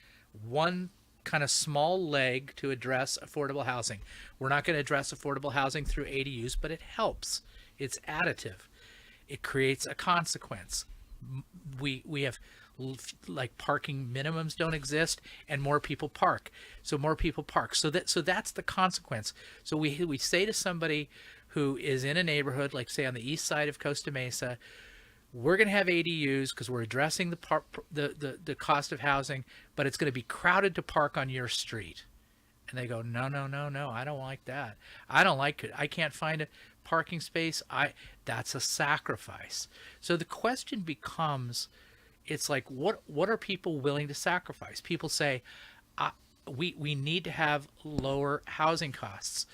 one kind of small leg to address affordable housing. We're not going to address affordable housing through ADUs, but it helps. It's additive. it creates a consequence. We have like parking minimums don't exist, and more people park, so more people park. So that's the consequence. So we say to somebody who is in a neighborhood, like say on the east side of Costa Mesa, we're going to have ADUs because we're addressing the cost of housing, but it's going to be crowded to park on your street. And they go, no, no, no, no, I don't like that. I don't like it. I can't find a parking space. That's a sacrifice. So the question becomes, it's like, what are people willing to sacrifice? People say, we need to have lower housing costs.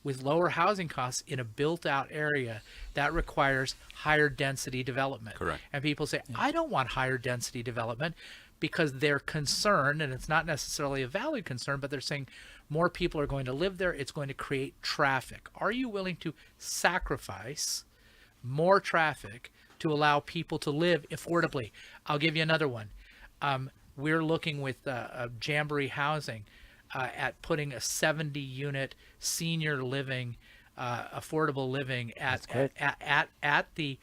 With lower housing costs in a built-out area, that requires higher density development. Correct. And people say, I don't want higher density development, because they're concerned, and it's not necessarily a valid concern, but they're saying more people are going to live there. It's going to create traffic. Are you willing to sacrifice more traffic to allow people to live affordably? I'll give you another one. We're looking with Jamboree Housing at putting a 70-unit senior living, affordable living at the.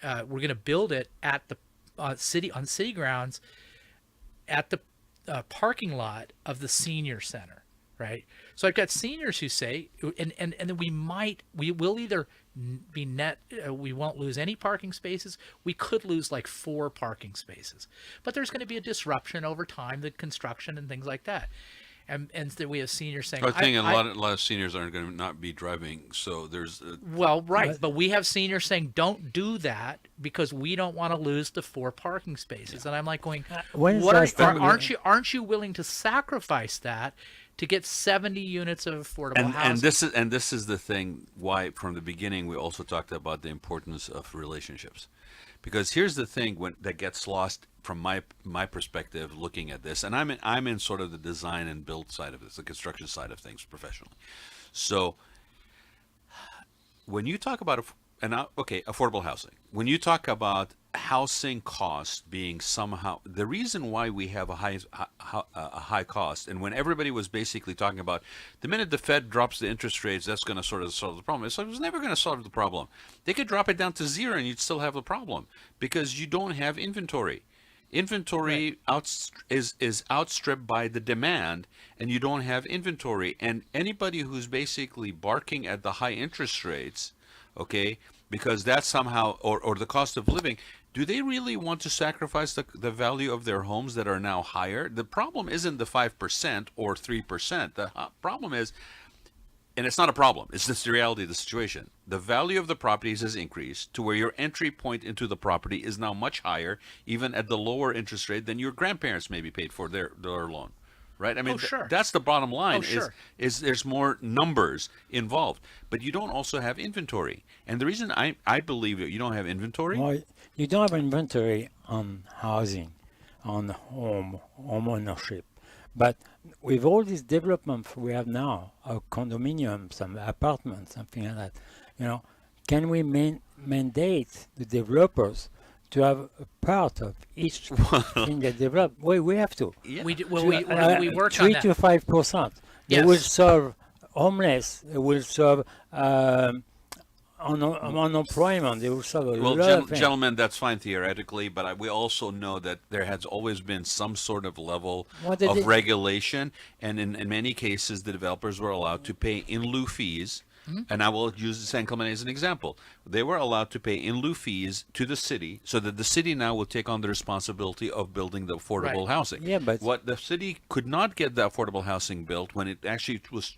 We're going to build it at the city grounds, at the parking lot of the senior center, right? So I've got seniors who say, and then we will either be net, we won't lose any parking spaces. We could lose like 4 parking spaces, but there's going to be a disruption over time, the construction and things like that. And then we have seniors saying, I think a lot of seniors aren't going to not be driving, so there's well, right, but we have seniors saying, don't do that because we don't want to lose the 4 parking spaces. Yeah. And I'm like going, aren't you willing to sacrifice that to get 70 units of affordable housing? And this is the thing why from the beginning we also talked about the importance of relationships. Because here's the thing that gets lost from my perspective looking at this, and I'm in sort of the design and build side of this, the construction side of things professionally. So when you talk about affordable housing, when you talk about housing cost being somehow the reason why we have a high cost, and when everybody was basically talking about the minute the Fed drops the interest rates, that's going to sort of solve the problem. It was never going to solve the problem. They could drop it down to 0 and you'd still have a problem because you don't have inventory. Inventory is outstripped by the demand, and you don't have inventory. And anybody who's basically barking at the high interest rates, okay, because that's somehow, or the cost of living, do they really want to sacrifice the value of their homes that are now higher? The problem isn't the 5% or 3%. The problem is, and it's not a problem, it's just the reality of the situation. The value of the properties has increased to where your entry point into the property is now much higher, even at the lower interest rate than your grandparents maybe paid for their loan. Right? I mean, that's the bottom line. Is there's more numbers involved, but you don't also have inventory. And the reason I believe that you don't have inventory. Well, you don't have inventory on housing, on home ownership, but with all this development we have now, condominiums, some apartments, something like that, can we mandate the developers to have a part of each thing that developed? We have to. Yeah. We work 3 on that. to 5%. They will serve homeless. They will serve unemployment. They will serve a lot of things. Gentlemen, that's fine theoretically, but we also know that there has always been some sort of level of regulation, and in many cases, the developers were allowed to pay in lieu fees. Mm-hmm. And I will use San Clemente as an example. They were allowed to pay in lieu fees to the city, so that the city now will take on the responsibility of building the affordable housing. Yeah, but what the city could not get the affordable housing built when it actually was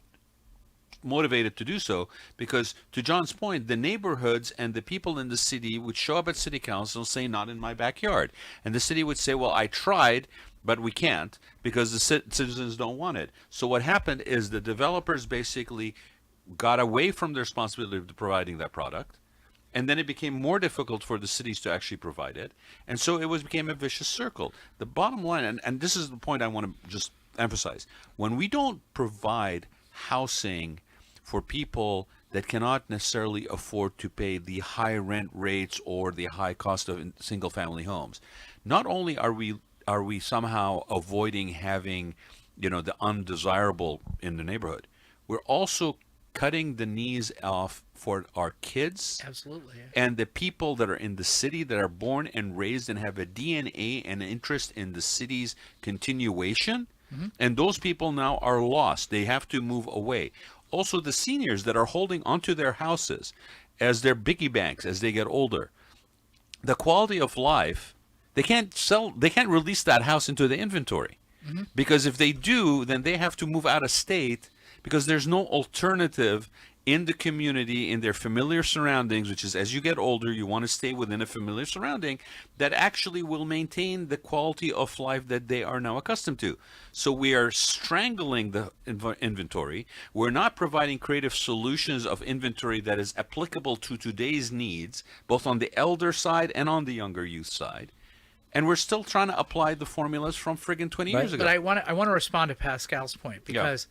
motivated to do so, because to John's point, the neighborhoods and the people in the city would show up at city council and say, not in my backyard. And the city would say, well, I tried, but we can't because the citizens don't want it. So what happened is the developers basically got away from the responsibility of providing that product, and then it became more difficult for the cities to actually provide it, and so it became a vicious circle. The bottom line, and this is the point I want to just emphasize, when we don't provide housing for people that cannot necessarily afford to pay the high rent rates or the high cost of single family homes, not only are we somehow avoiding having the undesirable in the neighborhood, we're also cutting the knees off for our kids Absolutely. Yeah. and the people that are in the city that are born and raised and have a DNA and interest in the city's continuation. And those people now are lost. They have to move away. Also, the seniors that are holding onto their houses as their piggy banks as they get older. The quality of life, they can't release that house into the inventory. Because if they do, then they have to move out of state because there's no alternative in the community, in their familiar surroundings, which is as you get older, you want to stay within a familiar surrounding that actually will maintain the quality of life that they are now accustomed to. So we are strangling the inventory. We're not providing creative solutions of inventory that is applicable to today's needs, both on the elder side and on the younger youth side. And we're still trying to apply the formulas from friggin' 20 years ago. But I want to respond to Pascal's point because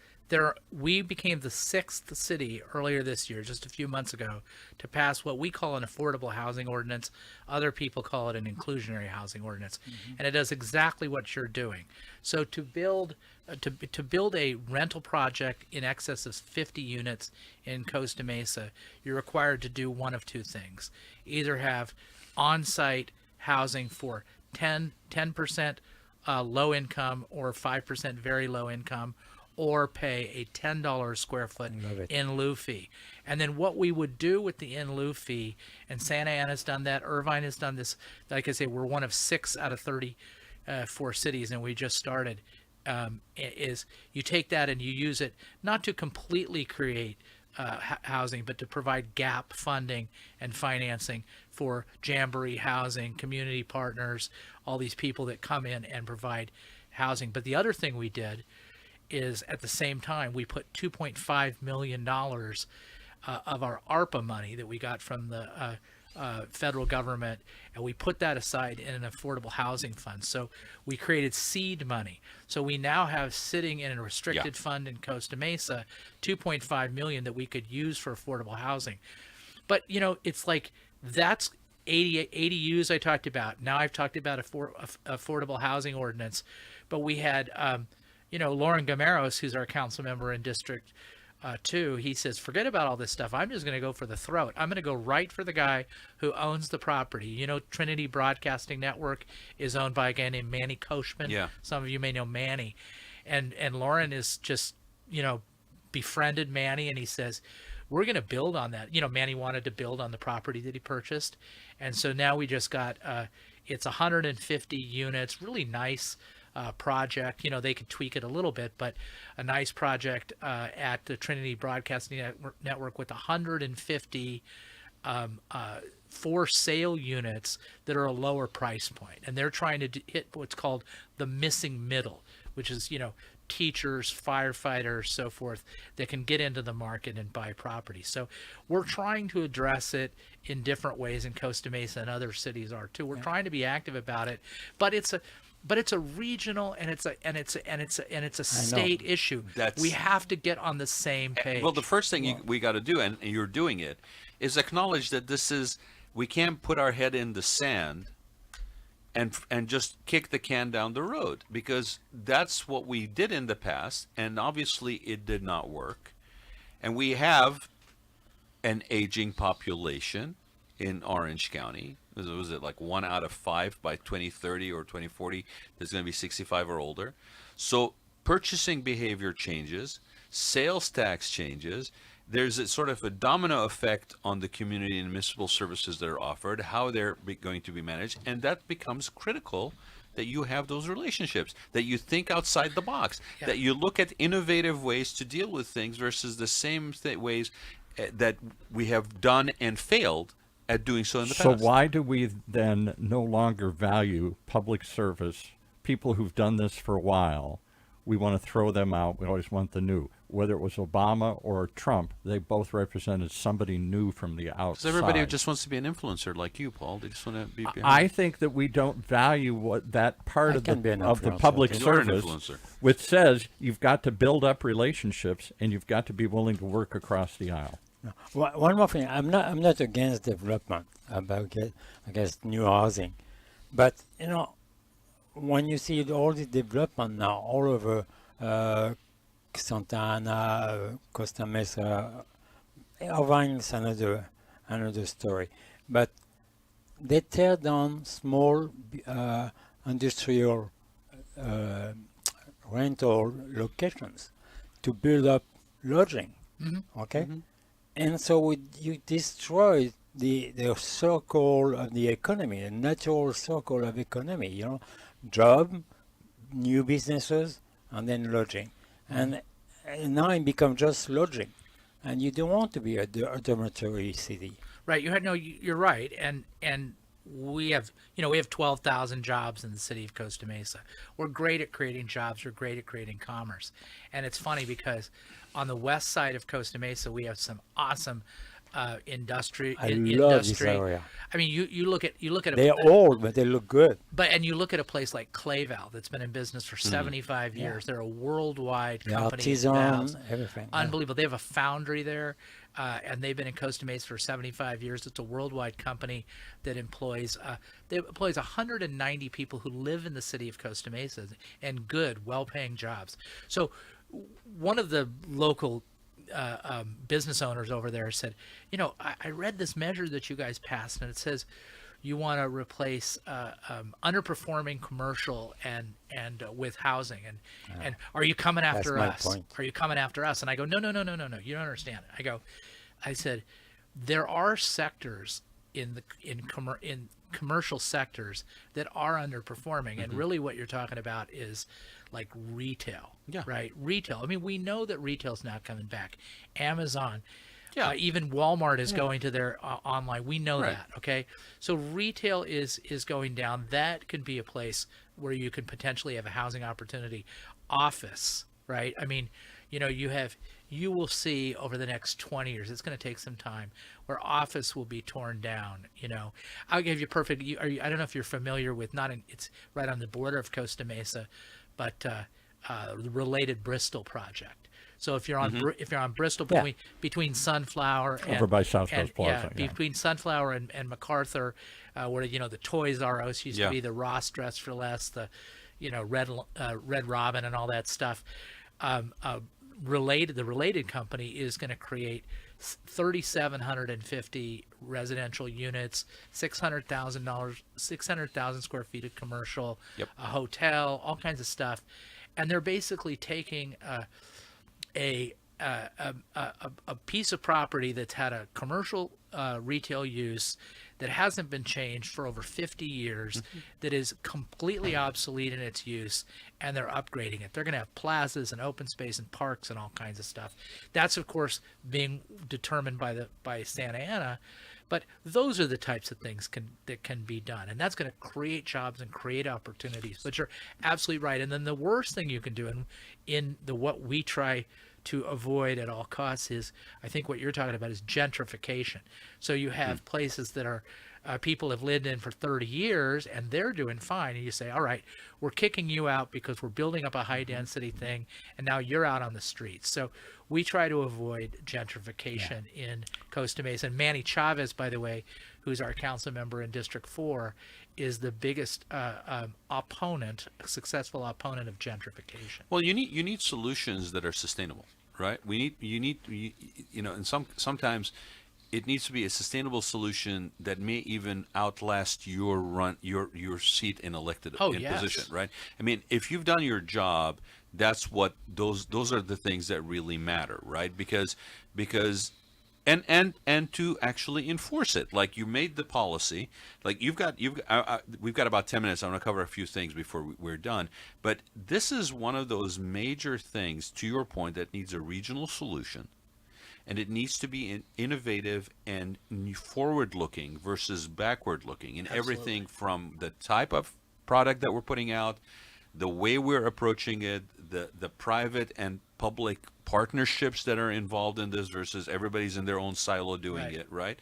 we became the 6th city earlier this year, just a few months ago, to pass what we call an affordable housing ordinance. Other people call it an inclusionary housing ordinance, and it does exactly what you're doing. So to build a rental project in excess of 50 units in Costa Mesa, you're required to do one of two things: either have on-site housing for 10% low income or 5% very low income, or pay a $10 square foot in lieu fee. And then what we would do with the in lieu fee, and Santa Ana's done that, Irvine has done this, like I say, we're one of 6 out of 34 cities, and we just started, is you take that and you use it not to completely create housing, but to provide gap funding and financing for Jamboree Housing, community partners, all these people that come in and provide housing. But the other thing we did is at the same time we put $2.5 million of our ARPA money that we got from the federal government, and we put that aside in an affordable housing fund. So we created seed money. So we now have sitting in a restricted fund in Costa Mesa $2.5 million that we could use for affordable housing. But it's like that's 80 ADUs I talked about. Now I've talked about affordable housing ordinance, but we had Lauren Gameros, who's our council member in District 2, he says, forget about all this stuff. I'm just going to go for the throat. I'm going to go right for the guy who owns the property. Trinity Broadcasting Network is owned by a guy named Manny Koshman. Yeah. Some of you may know Manny. And Lauren is just, befriended Manny, and he says, we're going to build on that. Manny wanted to build on the property that he purchased. And so now we just got, it's 150 units, really nice project. They could tweak it a little bit, but a nice project at the Trinity Broadcasting Network with 150 for sale units that are a lower price point. And they're trying to hit what's called the missing middle, which is, teachers, firefighters, so forth, that can get into the market and buy property. So we're trying to address it in different ways in Costa Mesa, and other cities are too. We're trying to be active about it, but it's a regional and it's a state issue. We have to get on the same page. Well, the first thing we got to do, and you're doing it, is acknowledge that we can't put our head in the sand and just kick the can down the road, because that's what we did in the past, and obviously it did not work. And we have an aging population in Orange County. Was it like 1 out of 5 by 2030 or 2040 there's going to be 65 or older? So purchasing behavior changes, sales tax changes. There's a sort of a domino effect on the community and municipal services that are offered, how they're going to be managed, and that becomes critical, that you have those relationships, that you think outside the box, that you look at innovative ways to deal with things versus the same ways that we have done and failed at doing so in the past. So why do we then no longer value public service? People who've done this for a while, we want to throw them out. We always want the new. Whether it was Obama or Trump, they both represented somebody new from the outside. Because everybody just wants to be an influencer like you, Paul. They just want to be I think that we don't value what that part of the public service, which says you've got to build up relationships and you've got to be willing to work across the aisle. One more thing, I'm not against development, against new housing, but when you see all the development now all over Santa Ana, Costa Mesa, Irvine is another story, but they tear down small industrial uh, rental locations to build up lodging. Okay, and so you destroy the circle of the economy, the natural circle of economy. Job, new businesses, and then lodging, and now it becomes just lodging, and you don't want to be a dormitory city. Right. You're right. And we have 12,000 jobs in the city of Costa Mesa. We're great at creating jobs. We're great at creating commerce. And it's funny because on the west side of Costa Mesa, we have some awesome industry. I love this area. I mean, you look at They're old, but they look good. and you look at a place like Clayval that's been in business for 75 years. They're a worldwide The company. artisan, everything. Yeah. Unbelievable. They have a foundry there, and they've been in Costa Mesa for 75 years. It's a worldwide company that employs 190 people who live in the city of Costa Mesa and good, well-paying jobs. So one of the local business owners over there said, I read this measure that you guys passed, and it says you want to replace underperforming commercial and with housing, and are you coming after That's my us? point. Are you coming after us? And I go, no, you don't understand it. I said, there are sectors in commercial sectors that are underperforming, and really what you're talking about is like retail. Yeah. Right. Retail. I mean, we know that retail's not coming back. Amazon. Yeah. Even Walmart is going to their online. We know Right. that. Okay. So retail is going down. That can be a place where you can potentially have a housing opportunity. Office. Right. I mean, you will see over the next 20 years, it's going to take some time, where office will be torn down. I'll give you perfect. I don't know if you're familiar with, it's right on the border of Costa Mesa, but the related Bristol project. So if you're on Bristol, Yeah. between Sunflower and Over by South Coast and, Plaza, yeah. between Sunflower and MacArthur, where the Toys R Us used Yeah. to be, the Ross Dress for Less, the Red Robin and all that stuff. The related company is going to create 3,750 residential units, $600,000 square feet of commercial, Yep. a hotel, all kinds of stuff, and they're basically taking a piece of property that's had a commercial retail use that hasn't been changed for over 50 years, that is completely obsolete in its use, and they're upgrading it. They're going to have plazas and open space and parks and all kinds of stuff. That's, of course, being determined by Santa Ana, but those are the types of things that can be done, and that's going to create jobs and create opportunities. But you're absolutely right. And then the worst thing you can do in what we try to avoid at all costs is, I think what you're talking about is gentrification. So you have places that are people have lived in for 30 years and they're doing fine, and you say, all right, we're kicking you out because we're building up a high density thing, and now you're out on the streets. So we try to avoid gentrification in Costa Mesa. And Manny Chavez, by the way, who's our council member in District 4, is the biggest successful opponent of gentrification. Well, you need solutions that are sustainable, right? And sometimes it needs to be a sustainable solution that may even outlast your seat in position, right? I mean, if you've done your job, that's what those are the things that really matter, right? Because and to actually enforce it. Like, you made the policy, like we've got about 10 minutes. I want to cover a few things before we're done. But this is one of those major things, to your point, that needs a regional solution, and it needs to be innovative and forward-looking versus backward-looking in everything from the type of product that we're putting out, the way we're approaching it, the private and public partnerships that are involved in this versus everybody's in their own silo doing it, right?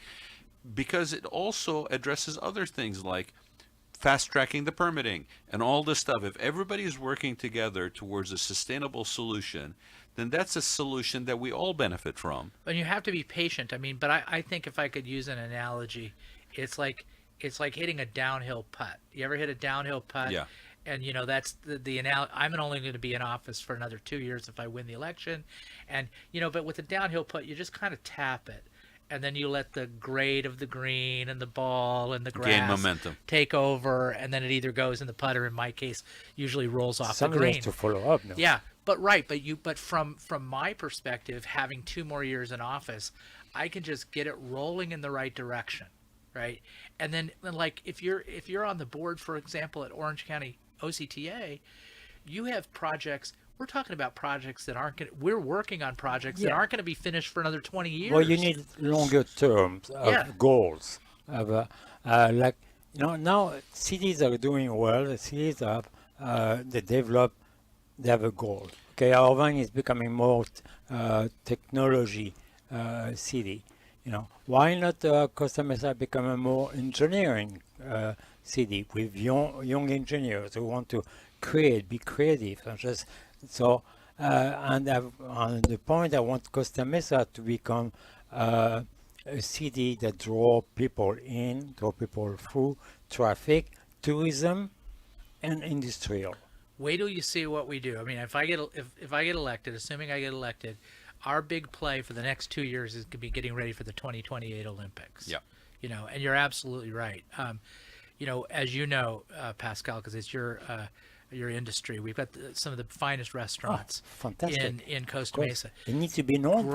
Because it also addresses other things like fast tracking the permitting and all this stuff. If everybody is working together towards a sustainable solution, then that's a solution that we all benefit from. And you have to be patient. I mean, but I think if I could use an analogy, it's like hitting a downhill putt. You ever hit a downhill putt? Yeah. And that's the I'm only going to be in office for another 2 years if I win the election, and but with the downhill putt, you just kind of tap it, and then you let the grade of the green and the ball and the grass Gain momentum. take over, and then it either goes in the putter. In my case, usually rolls off Somebody the green. has to follow up. No? Yeah, but from my perspective, having 2 more years in office, I can just get it rolling in the right direction, right? And then like if you're on the board, for example, at Orange County OCTA, you have projects. We're talking about projects that aren't going. We're working on projects that aren't going to be finished for another 20 years. Well, you need longer terms of goals. Of like now cities are doing well. The cities have they have a goal. Okay, Irvine is becoming more technology city. Why not Costa Mesa become a more engineering city with young engineers who want to be creative, and just so. And on the point, I want Costa Mesa to become a city that draw people through traffic, tourism, and industrial. Wait till you see what we do. I mean, if I get elected, assuming I get elected, our big play for the next 2 years is going to be getting ready for the 2028 Olympics. Yeah. And you're absolutely right. As you know, Pascal, because it's your industry, we've got some of the finest restaurants in Costa Mesa. It needs to be known.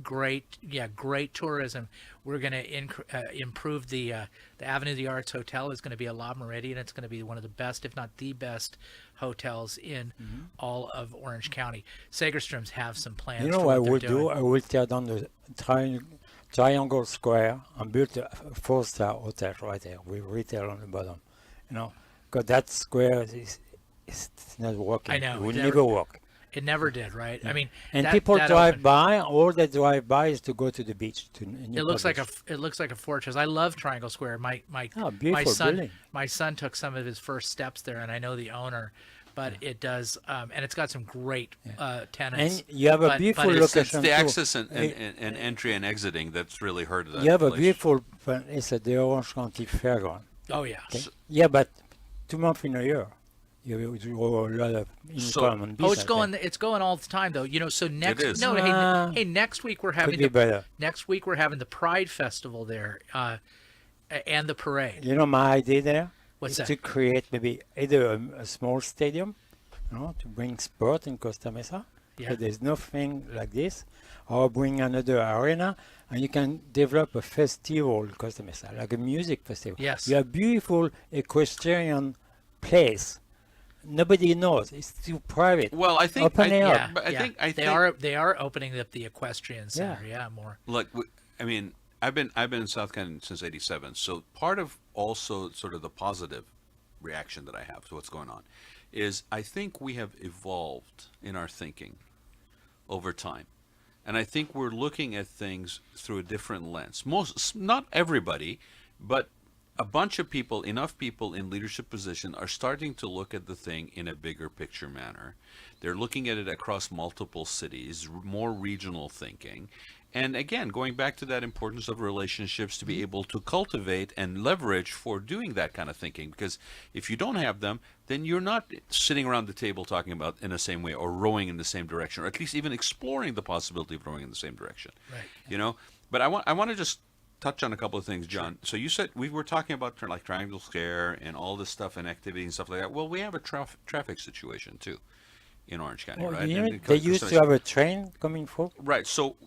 Great tourism. We're going to improve the Avenue of the Arts Hotel is going to be a La Meridian. It's going to be one of the best, if not the best, hotels in all of Orange County. Segerstrom's have some plans. You know what I will do? I will tear down the Triangle Square and build a 4-star hotel right there with retail on the bottom. Because that square it's not working. I know. It will never work. It never did, right? Yeah. I mean, and people drive by. All they drive by is to go to the beach. It looks like a fortress. I love Triangle Square. My son took some of his first steps there, and I know the owner. But it does, and it's got some great tenants. And you have a beautiful location. It's the access and entry and exiting that's really hurt that. You have a beautiful. It's at the Orange County Fairground. Oh yeah. Okay? But 2 months in a year. You draw a lot of income and business. It's going all the time though. So next next week we're having the Pride Festival there, and the parade. My idea there What's is that? to create maybe either a small stadium, to bring sport in Costa Mesa. Yeah. So there's nothing like this, or bring another arena, and you can develop a festival in Costa Mesa, like a music festival. Yes. You have beautiful equestrian place. Nobody knows. It's too private. Well, I think they are opening up the equestrian center. Yeah, more. Look, I mean, I've been in South County since '87. So part of also sort of the positive reaction that I have to what's going on is I think we have evolved in our thinking over time, and I think we're looking at things through a different lens. Not everybody, but a bunch of people, enough people in leadership position are starting to look at the thing in a bigger picture manner. They're looking at it across multiple cities, more regional thinking. And again, going back to that importance of relationships to be able to cultivate and leverage for doing that kind of thinking. Because if you don't have them, then you're not sitting around the table talking about in the same way or rowing in the same direction, or at least even exploring the possibility of rowing in the same direction. Right. But I want to just touch on a couple of things, John. So you said we were talking about like Triangle Square and all this stuff and activity and stuff like that. Well, we have a traffic situation too in Orange County, right? They used to have a train coming through. Right. So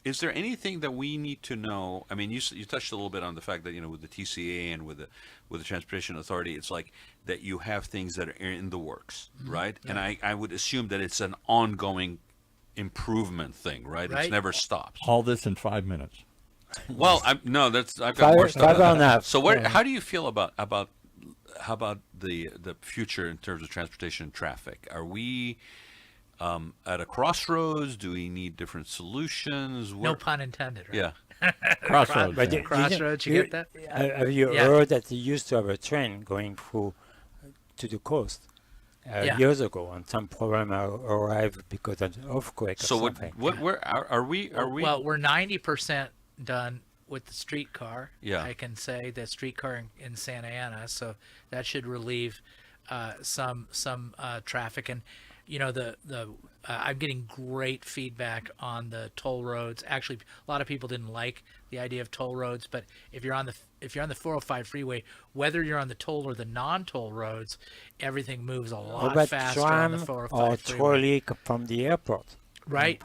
is there anything that we need to know? I mean, you touched a little bit on the fact that with the TCA and with the Transportation Authority, it's like that you have things that are in the works, right? Yeah. And I would assume that it's an ongoing improvement thing, right? It never stops. All this in 5 minutes. Well, I've got more stuff. So how do you feel about how about the future in terms of transportation and traffic? Are we at a crossroads? Do we need different solutions? No pun intended, right? Yeah. Crossroads. Crossroads, you get that? Have you heard that they used to have a train going through to the coast years ago, and some problem arrived because of an earthquake or something? Where are we? Well, we're 90% done with the streetcar. Yeah. I can say the streetcar in Santa Ana, so that should relieve some traffic, and I'm getting great feedback on the toll roads. Actually, a lot of people didn't like the idea of toll roads, but if you're on the 405 freeway, whether you're on the toll or the non-toll roads, everything moves a lot about faster on the tram 405 or freeway. trolley from the airport. Right.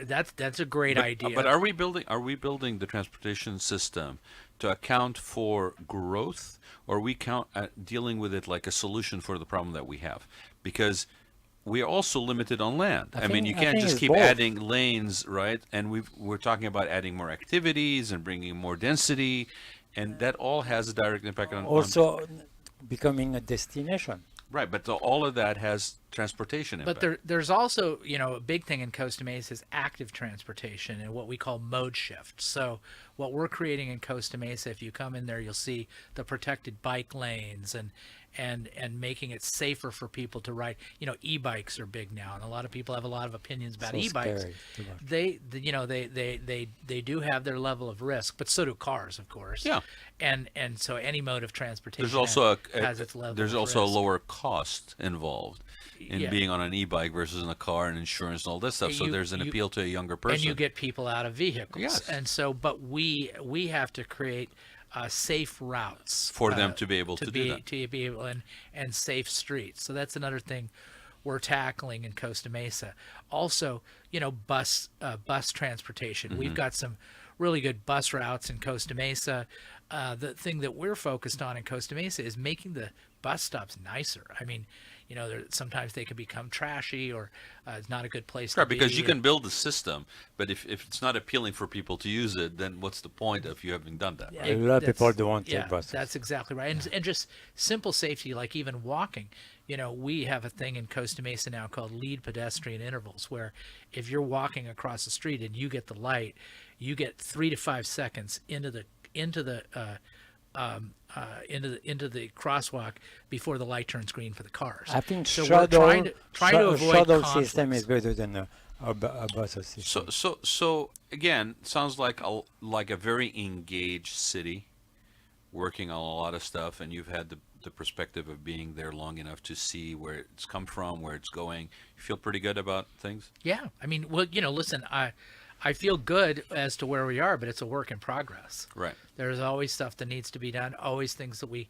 That's a great idea. But are we building the transportation system to account for growth, or are we dealing with it like a solution for the problem that we have? Because we are also limited on land. I mean, you can't just it's keep both. adding lanes, right? And we're talking about adding more activities and bringing more density, and that all has a direct impact on Also becoming a destination. right. But all of that has transportation impact. But there's also, a big thing in Costa Mesa is active transportation and what we call mode shift. So what we're creating in Costa Mesa, if you come in there, you'll see the protected bike lanes and making it safer for people to ride. E-bikes are big now, and a lot of people have a lot of opinions about So e-bikes. scary to watch. They do have their level of risk, but so do cars, of course. Yeah. And so any mode of transportation there's also has its level. there's of also a risk. lower cost involved in Yeah. being on an e-bike versus in a car and insurance and all this stuff. So there's an appeal to a younger person. And you get people out of vehicles. Yes. And so, but we have to create safe routes for them to be able to do that. To be able and safe streets. So that's another thing we're tackling in Costa Mesa. Also, bus transportation. Mm-hmm. We've got some really good bus routes in Costa Mesa. The thing that we're focused on in Costa Mesa is making the bus stops nicer. I mean, sometimes they can become trashy or it's not a good place to Right, be. because you can build the system, but if it's not appealing for people to use it, then what's the point of you having done that? Right? A lot of people That's- don't want to yeah, take buses. That's exactly right. And just simple safety, like even walking. We have a thing in Costa Mesa now called lead pedestrian intervals, where if you're walking across the street and you get the light, you get 3 to 5 seconds into the crosswalk before the light turns green for the cars. I think so. shuttle, We're trying to avoid shuttle conflicts. system is better than a bus system. So again, sounds like a very engaged city, working on a lot of stuff, and you've had the perspective of being there long enough to see where it's come from, where it's going. You feel pretty good about things? Yeah, I mean, well, listen, I feel good as to where we are, but it's a work in progress. Right. There's always stuff that needs to be done, always things that we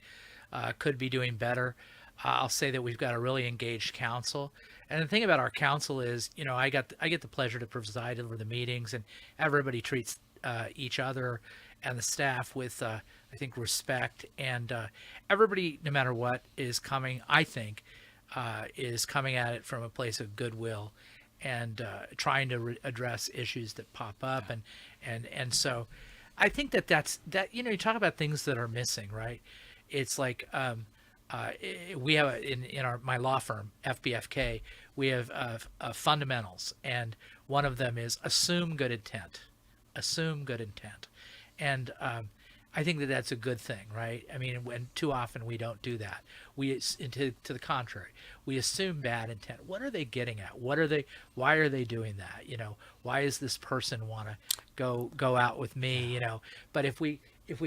could be doing better. I'll say that we've got a really engaged council. And the thing about our council is, I get the pleasure to preside over the meetings, and everybody treats each other and the staff with, I think, respect. And everybody, no matter what, is coming, I think, is coming at it from a place of goodwill and trying to address issues that pop up. And so I think that's you talk about things that are missing, right? It's like we have in my law firm, FBFK, we have fundamentals, and one of them is assume good intent. And I think that that's a good thing, right? I mean, when too often we don't do that. To the contrary, we assume bad intent. What are they getting at? Why are they doing that? Why does this person want to go out with me? But if we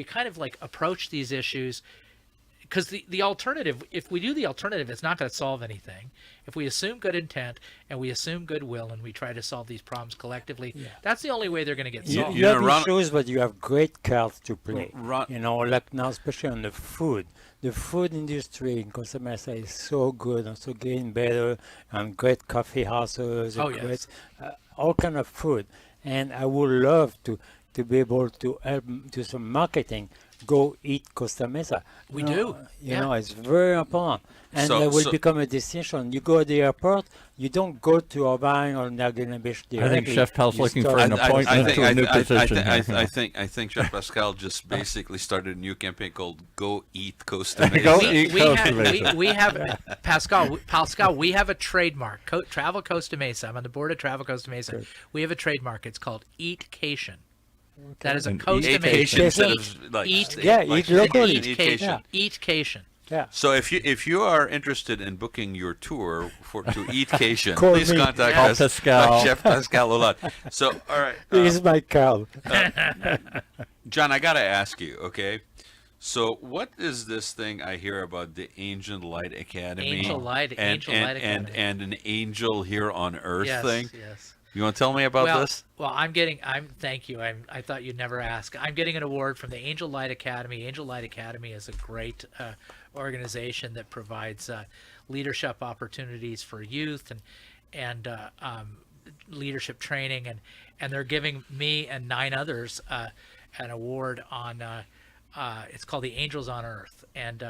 kind of like approach these issues, because the alternative, if we do the alternative, it's not going to solve anything. If we assume good intent and we assume goodwill and we try to solve these problems collectively, that's the only way they're going to get solved. You have issues, but you have great cards to play. Ron- Like now, especially on the food. The food industry in Costa Mesa is so good and so getting better, and great coffee houses, and great, all kind of food. And I would love to be able to help do some marketing. Go eat Costa Mesa. We do. It's very important. And it will become a destination. You go to the airport, you don't go to Irvine or Laguna Beach directly. I think Chef Pal's You looking start- for an appointment to a new position. I think Chef Pascal just basically started a new campaign called "Go Eat Costa Mesa." Go eat Costa Mesa. We have Pascal. We have a trademark. Travel Costa Mesa. I'm on the board of Travel Costa Mesa. Good. We have a trademark. It's called Eatcation. That is a An Costa Eat Mesa. Cation instead of like Eat- Yeah, like eat locally. Eatcation. Eatcation. Yeah. So if you are interested in booking your tour to Eatcation, Call please me. contact Call us. Pascal. Chef Pascal Olat. So all right, Here's my card. John, I gotta ask you, okay? So what is this thing I hear about the Angel Light Academy? Angel Light Academy. And an angel here on Earth Yes, thing? yes. You want to tell me about Well, this? well, thank you. I thought you'd never ask. I'm getting an award from the Angel Light Academy. Angel Light Academy is a great organization that provides leadership opportunities for youth and leadership training, and they're giving me and 9 others an award on. It's called the Angels on Earth, and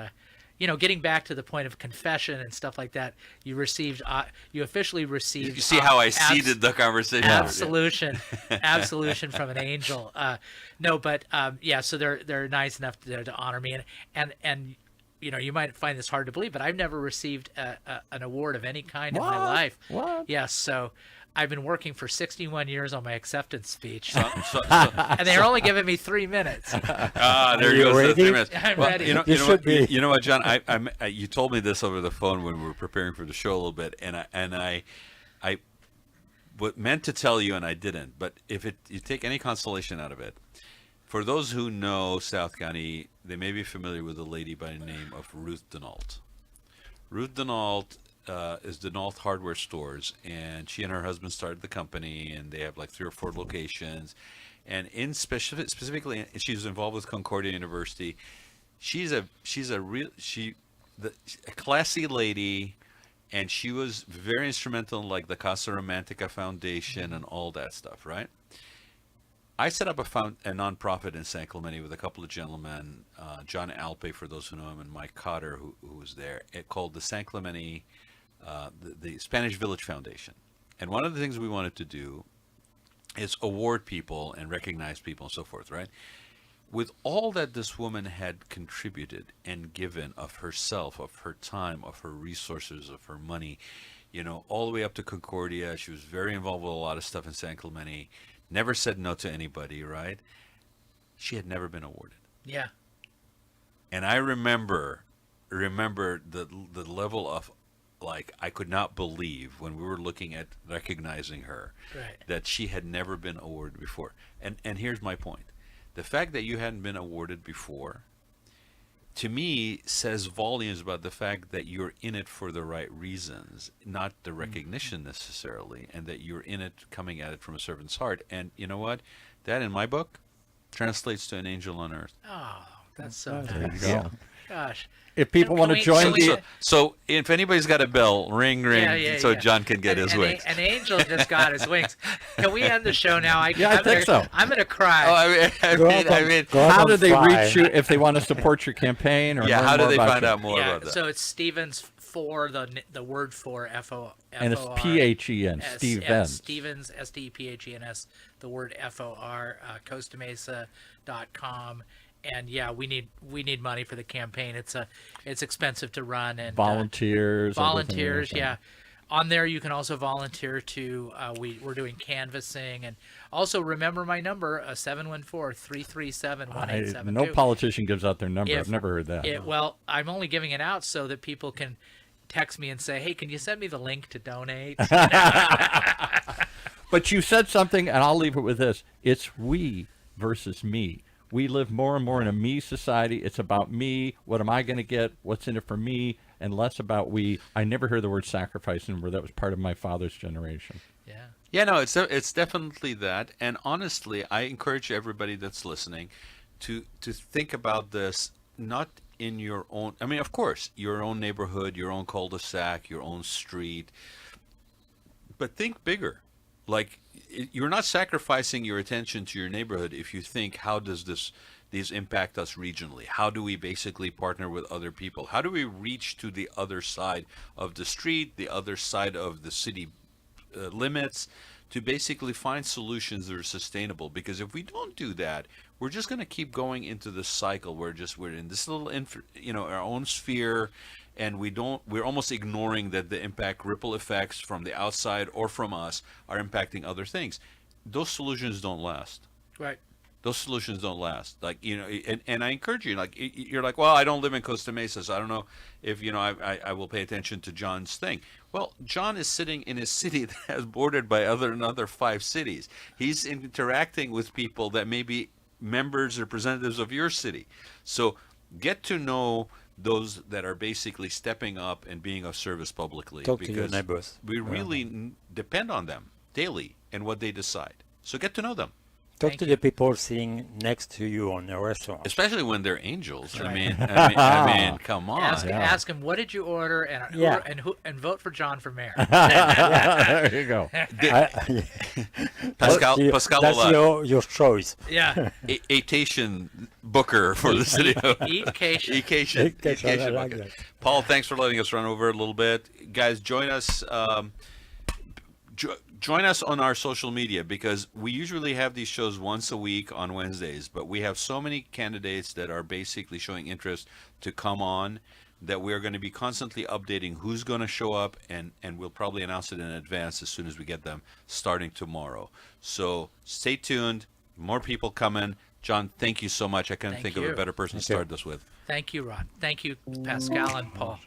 getting back to the point of confession and stuff like that, you officially received. You see how I seeded the conversation? Absolution from an angel. No, but yeah, so they're nice enough to honor me, and you might find this hard to believe, but I've never received an award of any kind in my life. What? Yes, so I've been working for 61 years on my acceptance speech, So, and they're only giving me 3 minutes. there you goes the ready? 3 minutes. I'm Well, ready. You know what, John? You told me this over the phone when we were preparing for the show a little bit, and I meant to tell you and I didn't. But if you take any consolation out of it, for those who know South County, they may be familiar with a lady by the name of Ruth Denault. Ruth Denault is Denault Hardware Stores, and she and her husband started the company, and they have like 3 or 4 locations. And specifically, she's involved with Concordia University. She's a classy lady, and she was very instrumental in like the Casa Romantica Foundation and all that stuff, right? I set up a nonprofit in San Clemente with a couple of gentlemen, John Alpe, for those who know him, and Mike Cotter, who was there, called the San Clemente, the Spanish Village Foundation. And one of the things we wanted to do is award people and recognize people and so forth, right? With all that this woman had contributed and given of herself, of her time, of her resources, of her money, all the way up to Concordia. She was very involved with a lot of stuff in San Clemente. Never said no to anybody, right? She had never been awarded. Yeah. And I remember the level of, like, I could not believe when we were looking at recognizing her, Right. that she had never been awarded before. And here's my point. The fact that you hadn't been awarded before, to me, says volumes about the fact that you're in it for the right reasons, not the recognition necessarily, and that you're in it coming at it from a servant's heart. And you know what? That, in my book, translates to an angel on earth. Oh, that's so There you nice. go. Gosh. If people Can want to we- join can we- the, So if anybody's got a bell, ring, so Yeah. John can get his wings. An angel just got his wings. Can we end the show now? Yeah, I think so. I'm gonna cry. Oh, Go out how do and they fly. reach you if they want to support your campaign or yeah, learn how do more they about find you? out more yeah, about that? so it's Stevens for the word for FO. And it's FOR. P-H-E-N, Stevens. Stevens, STEPHENS, the word FOR, CostaMesa.com. And yeah, we need money for the campaign. It's expensive to run, and Volunteers. volunteers, everything yeah. On there, you can also volunteer to. We're doing canvassing, and also remember my number: 714-337-1872. No politician gives out their number. If- I've never heard that. Well, I'm only giving it out so that people can text me and say, "Hey, can you send me the link to donate?" But you said something, and I'll leave it with this. It's we versus me. We live more and more in a me society. It's about me. What am I going to get? What's in it for me? And less about we. I never heard the word sacrifice anymore. That was part of my father's generation. Yeah. Yeah, no, it's definitely that. And honestly, I encourage everybody that's listening to think about this not in your own. I mean, of course, your own neighborhood, your own cul-de-sac, your own street, but think bigger. Like, you're not sacrificing your attention to your neighborhood if you think, how does these impact us regionally? How do we basically partner with other people? How do we reach to the other side of the street, the other side of the city limits, to basically find solutions that are sustainable? Because if we don't do that, we're just going to keep going into this cycle where we're in this little our own sphere, and we're almost ignoring that the impact ripple effects from the outside or from us are impacting other things. Those solutions don't last. Right. Those solutions don't last. Like, and I encourage you, like, you're like, well, I don't live in Costa Mesa, so I don't know if, I will pay attention to John's thing. Well, John is sitting in a city that is bordered by another 5 cities. He's interacting with people that may be members, representatives of your city. So get to know those that are basically stepping up and being of service publicly. Talk to your because neighbors. we really depend on them daily and what they decide. So get to know them. Talk Thank to you. the people sitting next to you on the restaurant. Especially when they're angels. Right. I mean, come on. Ask him what did you order Yeah. and vote for John for mayor. There you go. Pascal, That's Pascal that's Ola, your choice. Yeah. Atation Booker for the city of Eat cation. Acation. Acation, I like Booker. that. Paul, thanks for letting us run over a little bit. Guys, join us. Join us on our social media, because we usually have these shows once a week on Wednesdays, but we have so many candidates that are basically showing interest to come on that we are going to be constantly updating who's going to show up, and we'll probably announce it in advance as soon as we get them starting tomorrow. So stay tuned. More people coming. John, thank you so much. I couldn't Thank think of you. a better person to start this with. Thank you, Rod. Thank you, Pascal and Paul.